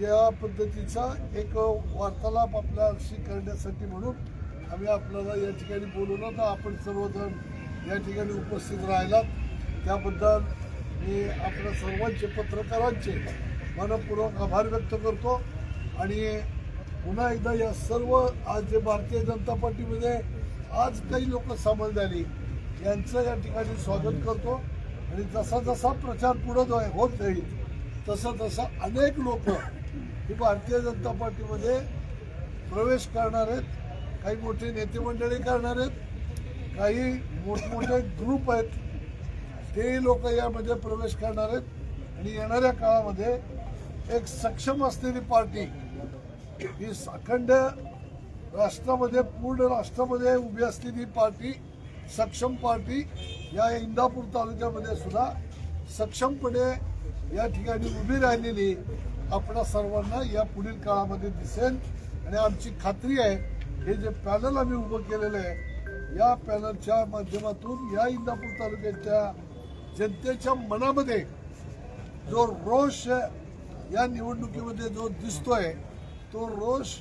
या पद्धतीचा एक वार्तालाप आपल्याशी करण्यासाठी म्हणून आम्ही आपल्याला या ठिकाणी बोलवलं. तर आपण सर्वजण या ठिकाणी उपस्थित राहिलात त्याबद्दल मी आपल्या सर्वांचे पत्रकारांचे मनपूर्वक आभार व्यक्त करतो. आणि पुन्हा एकदा या सर्व आज जे भारतीय जनता पार्टीमध्ये आज काही लोक सामील झाली यांचं या ठिकाणी स्वागत करतो. आणि जसा जसा प्रचार पुढे होत जाईल तसं अनेक लोक ही भारतीय जनता पार्टीमध्ये प्रवेश करणार आहेत. काही मोठे नेते मंडळी करणार आहेत, काही मोठमोठे ग्रुप आहेत ते लोक यामध्ये प्रवेश करणार आहेत. आणि येणाऱ्या काळामध्ये एक सक्षम असलेली पार्टी ही अखंड राष्ट्रामध्ये पूर्ण राष्ट्रामध्ये उभी असलेली पार्टी सक्षम पार्टी या इंदापूर तालुक्यामध्ये सुद्धा सक्षमपणे या ठिकाणी उभी राहिलेली आपल्या सर्वांना या पुढील काळामध्ये दिसेल. आणि आमची खात्री आहे हे जे पॅनल आम्ही उभं केलेलं आहे या पॅनलच्या माध्यमातून या इंदापूर तालुक्याच्या जनतेच्या मनामध्ये जो रोष या निवडणुकीमध्ये जो दिसतोय तो रोष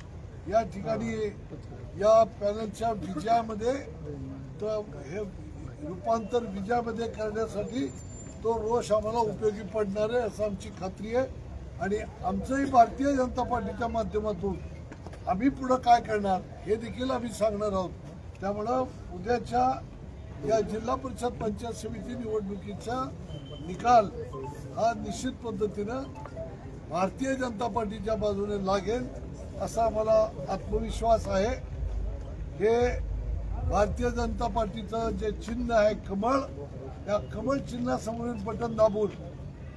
या ठिकाणी या पॅनलच्या विजयामध्ये हे रूपांतर विजयामध्ये करण्यासाठी तो रोष आम्हाला उपयोगी पडणार आहे असं आमची खात्री आहे. आणि आमचंही भारतीय जनता पार्टीच्या माध्यमातून आम्ही पुढं काय करणार हे देखील आम्ही सांगणार आहोत. त्यामुळं उद्याच्या या जिल्हा परिषद पंचायत समिती निवडणुकीचा निकाल हा निश्चित पद्धतीनं भारतीय जनता पार्टीच्या बाजूने लागेल असा आम्हाला आत्मविश्वास आहे. हे भारतीय जनता पार्टीचं जे चिन्ह आहे कमळ, त्या कमळ चिन्हासमोरील बटन दाबून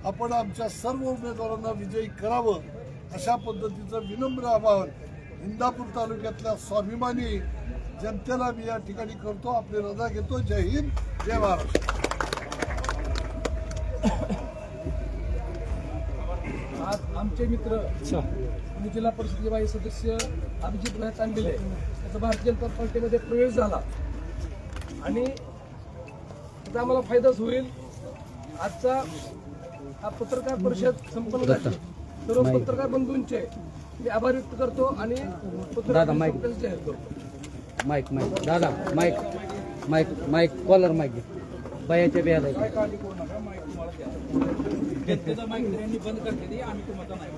आपण आमच्या सर्व उमेदवारांना विजयी करावं अशा पद्धतीचं विनम्र आवाहन इंदापूर तालुक्यातल्या स्वाभिमानी जनतेला मी या ठिकाणी करतो. आपली रजा घेतो. जय हिंद, जय महाराष्ट्र. आज आमचे मित्र आणि जिल्हा परिषदेचे माजी सदस्य अभिजित भैया तांबिले याचा भारतीय जनता पार्टीमध्ये प्रवेश झाला आणि त्याचा आम्हाला फायदाच होईल. आजचा हा पत्रकार परिषद संपन्न झाली. सर्व पत्रकार बंधूंचे मी आभार व्यक्त करतो आणि पत्रकार परिषद जाहीर करतो. माईक दादा माईक कॉलर माईक बायाच्या बियाला काय काळजी करू नका. माईक तुम्हाला द्या. जनतेचा माईक त्यांनी बंद करते आम्ही तुम्हाला नाही.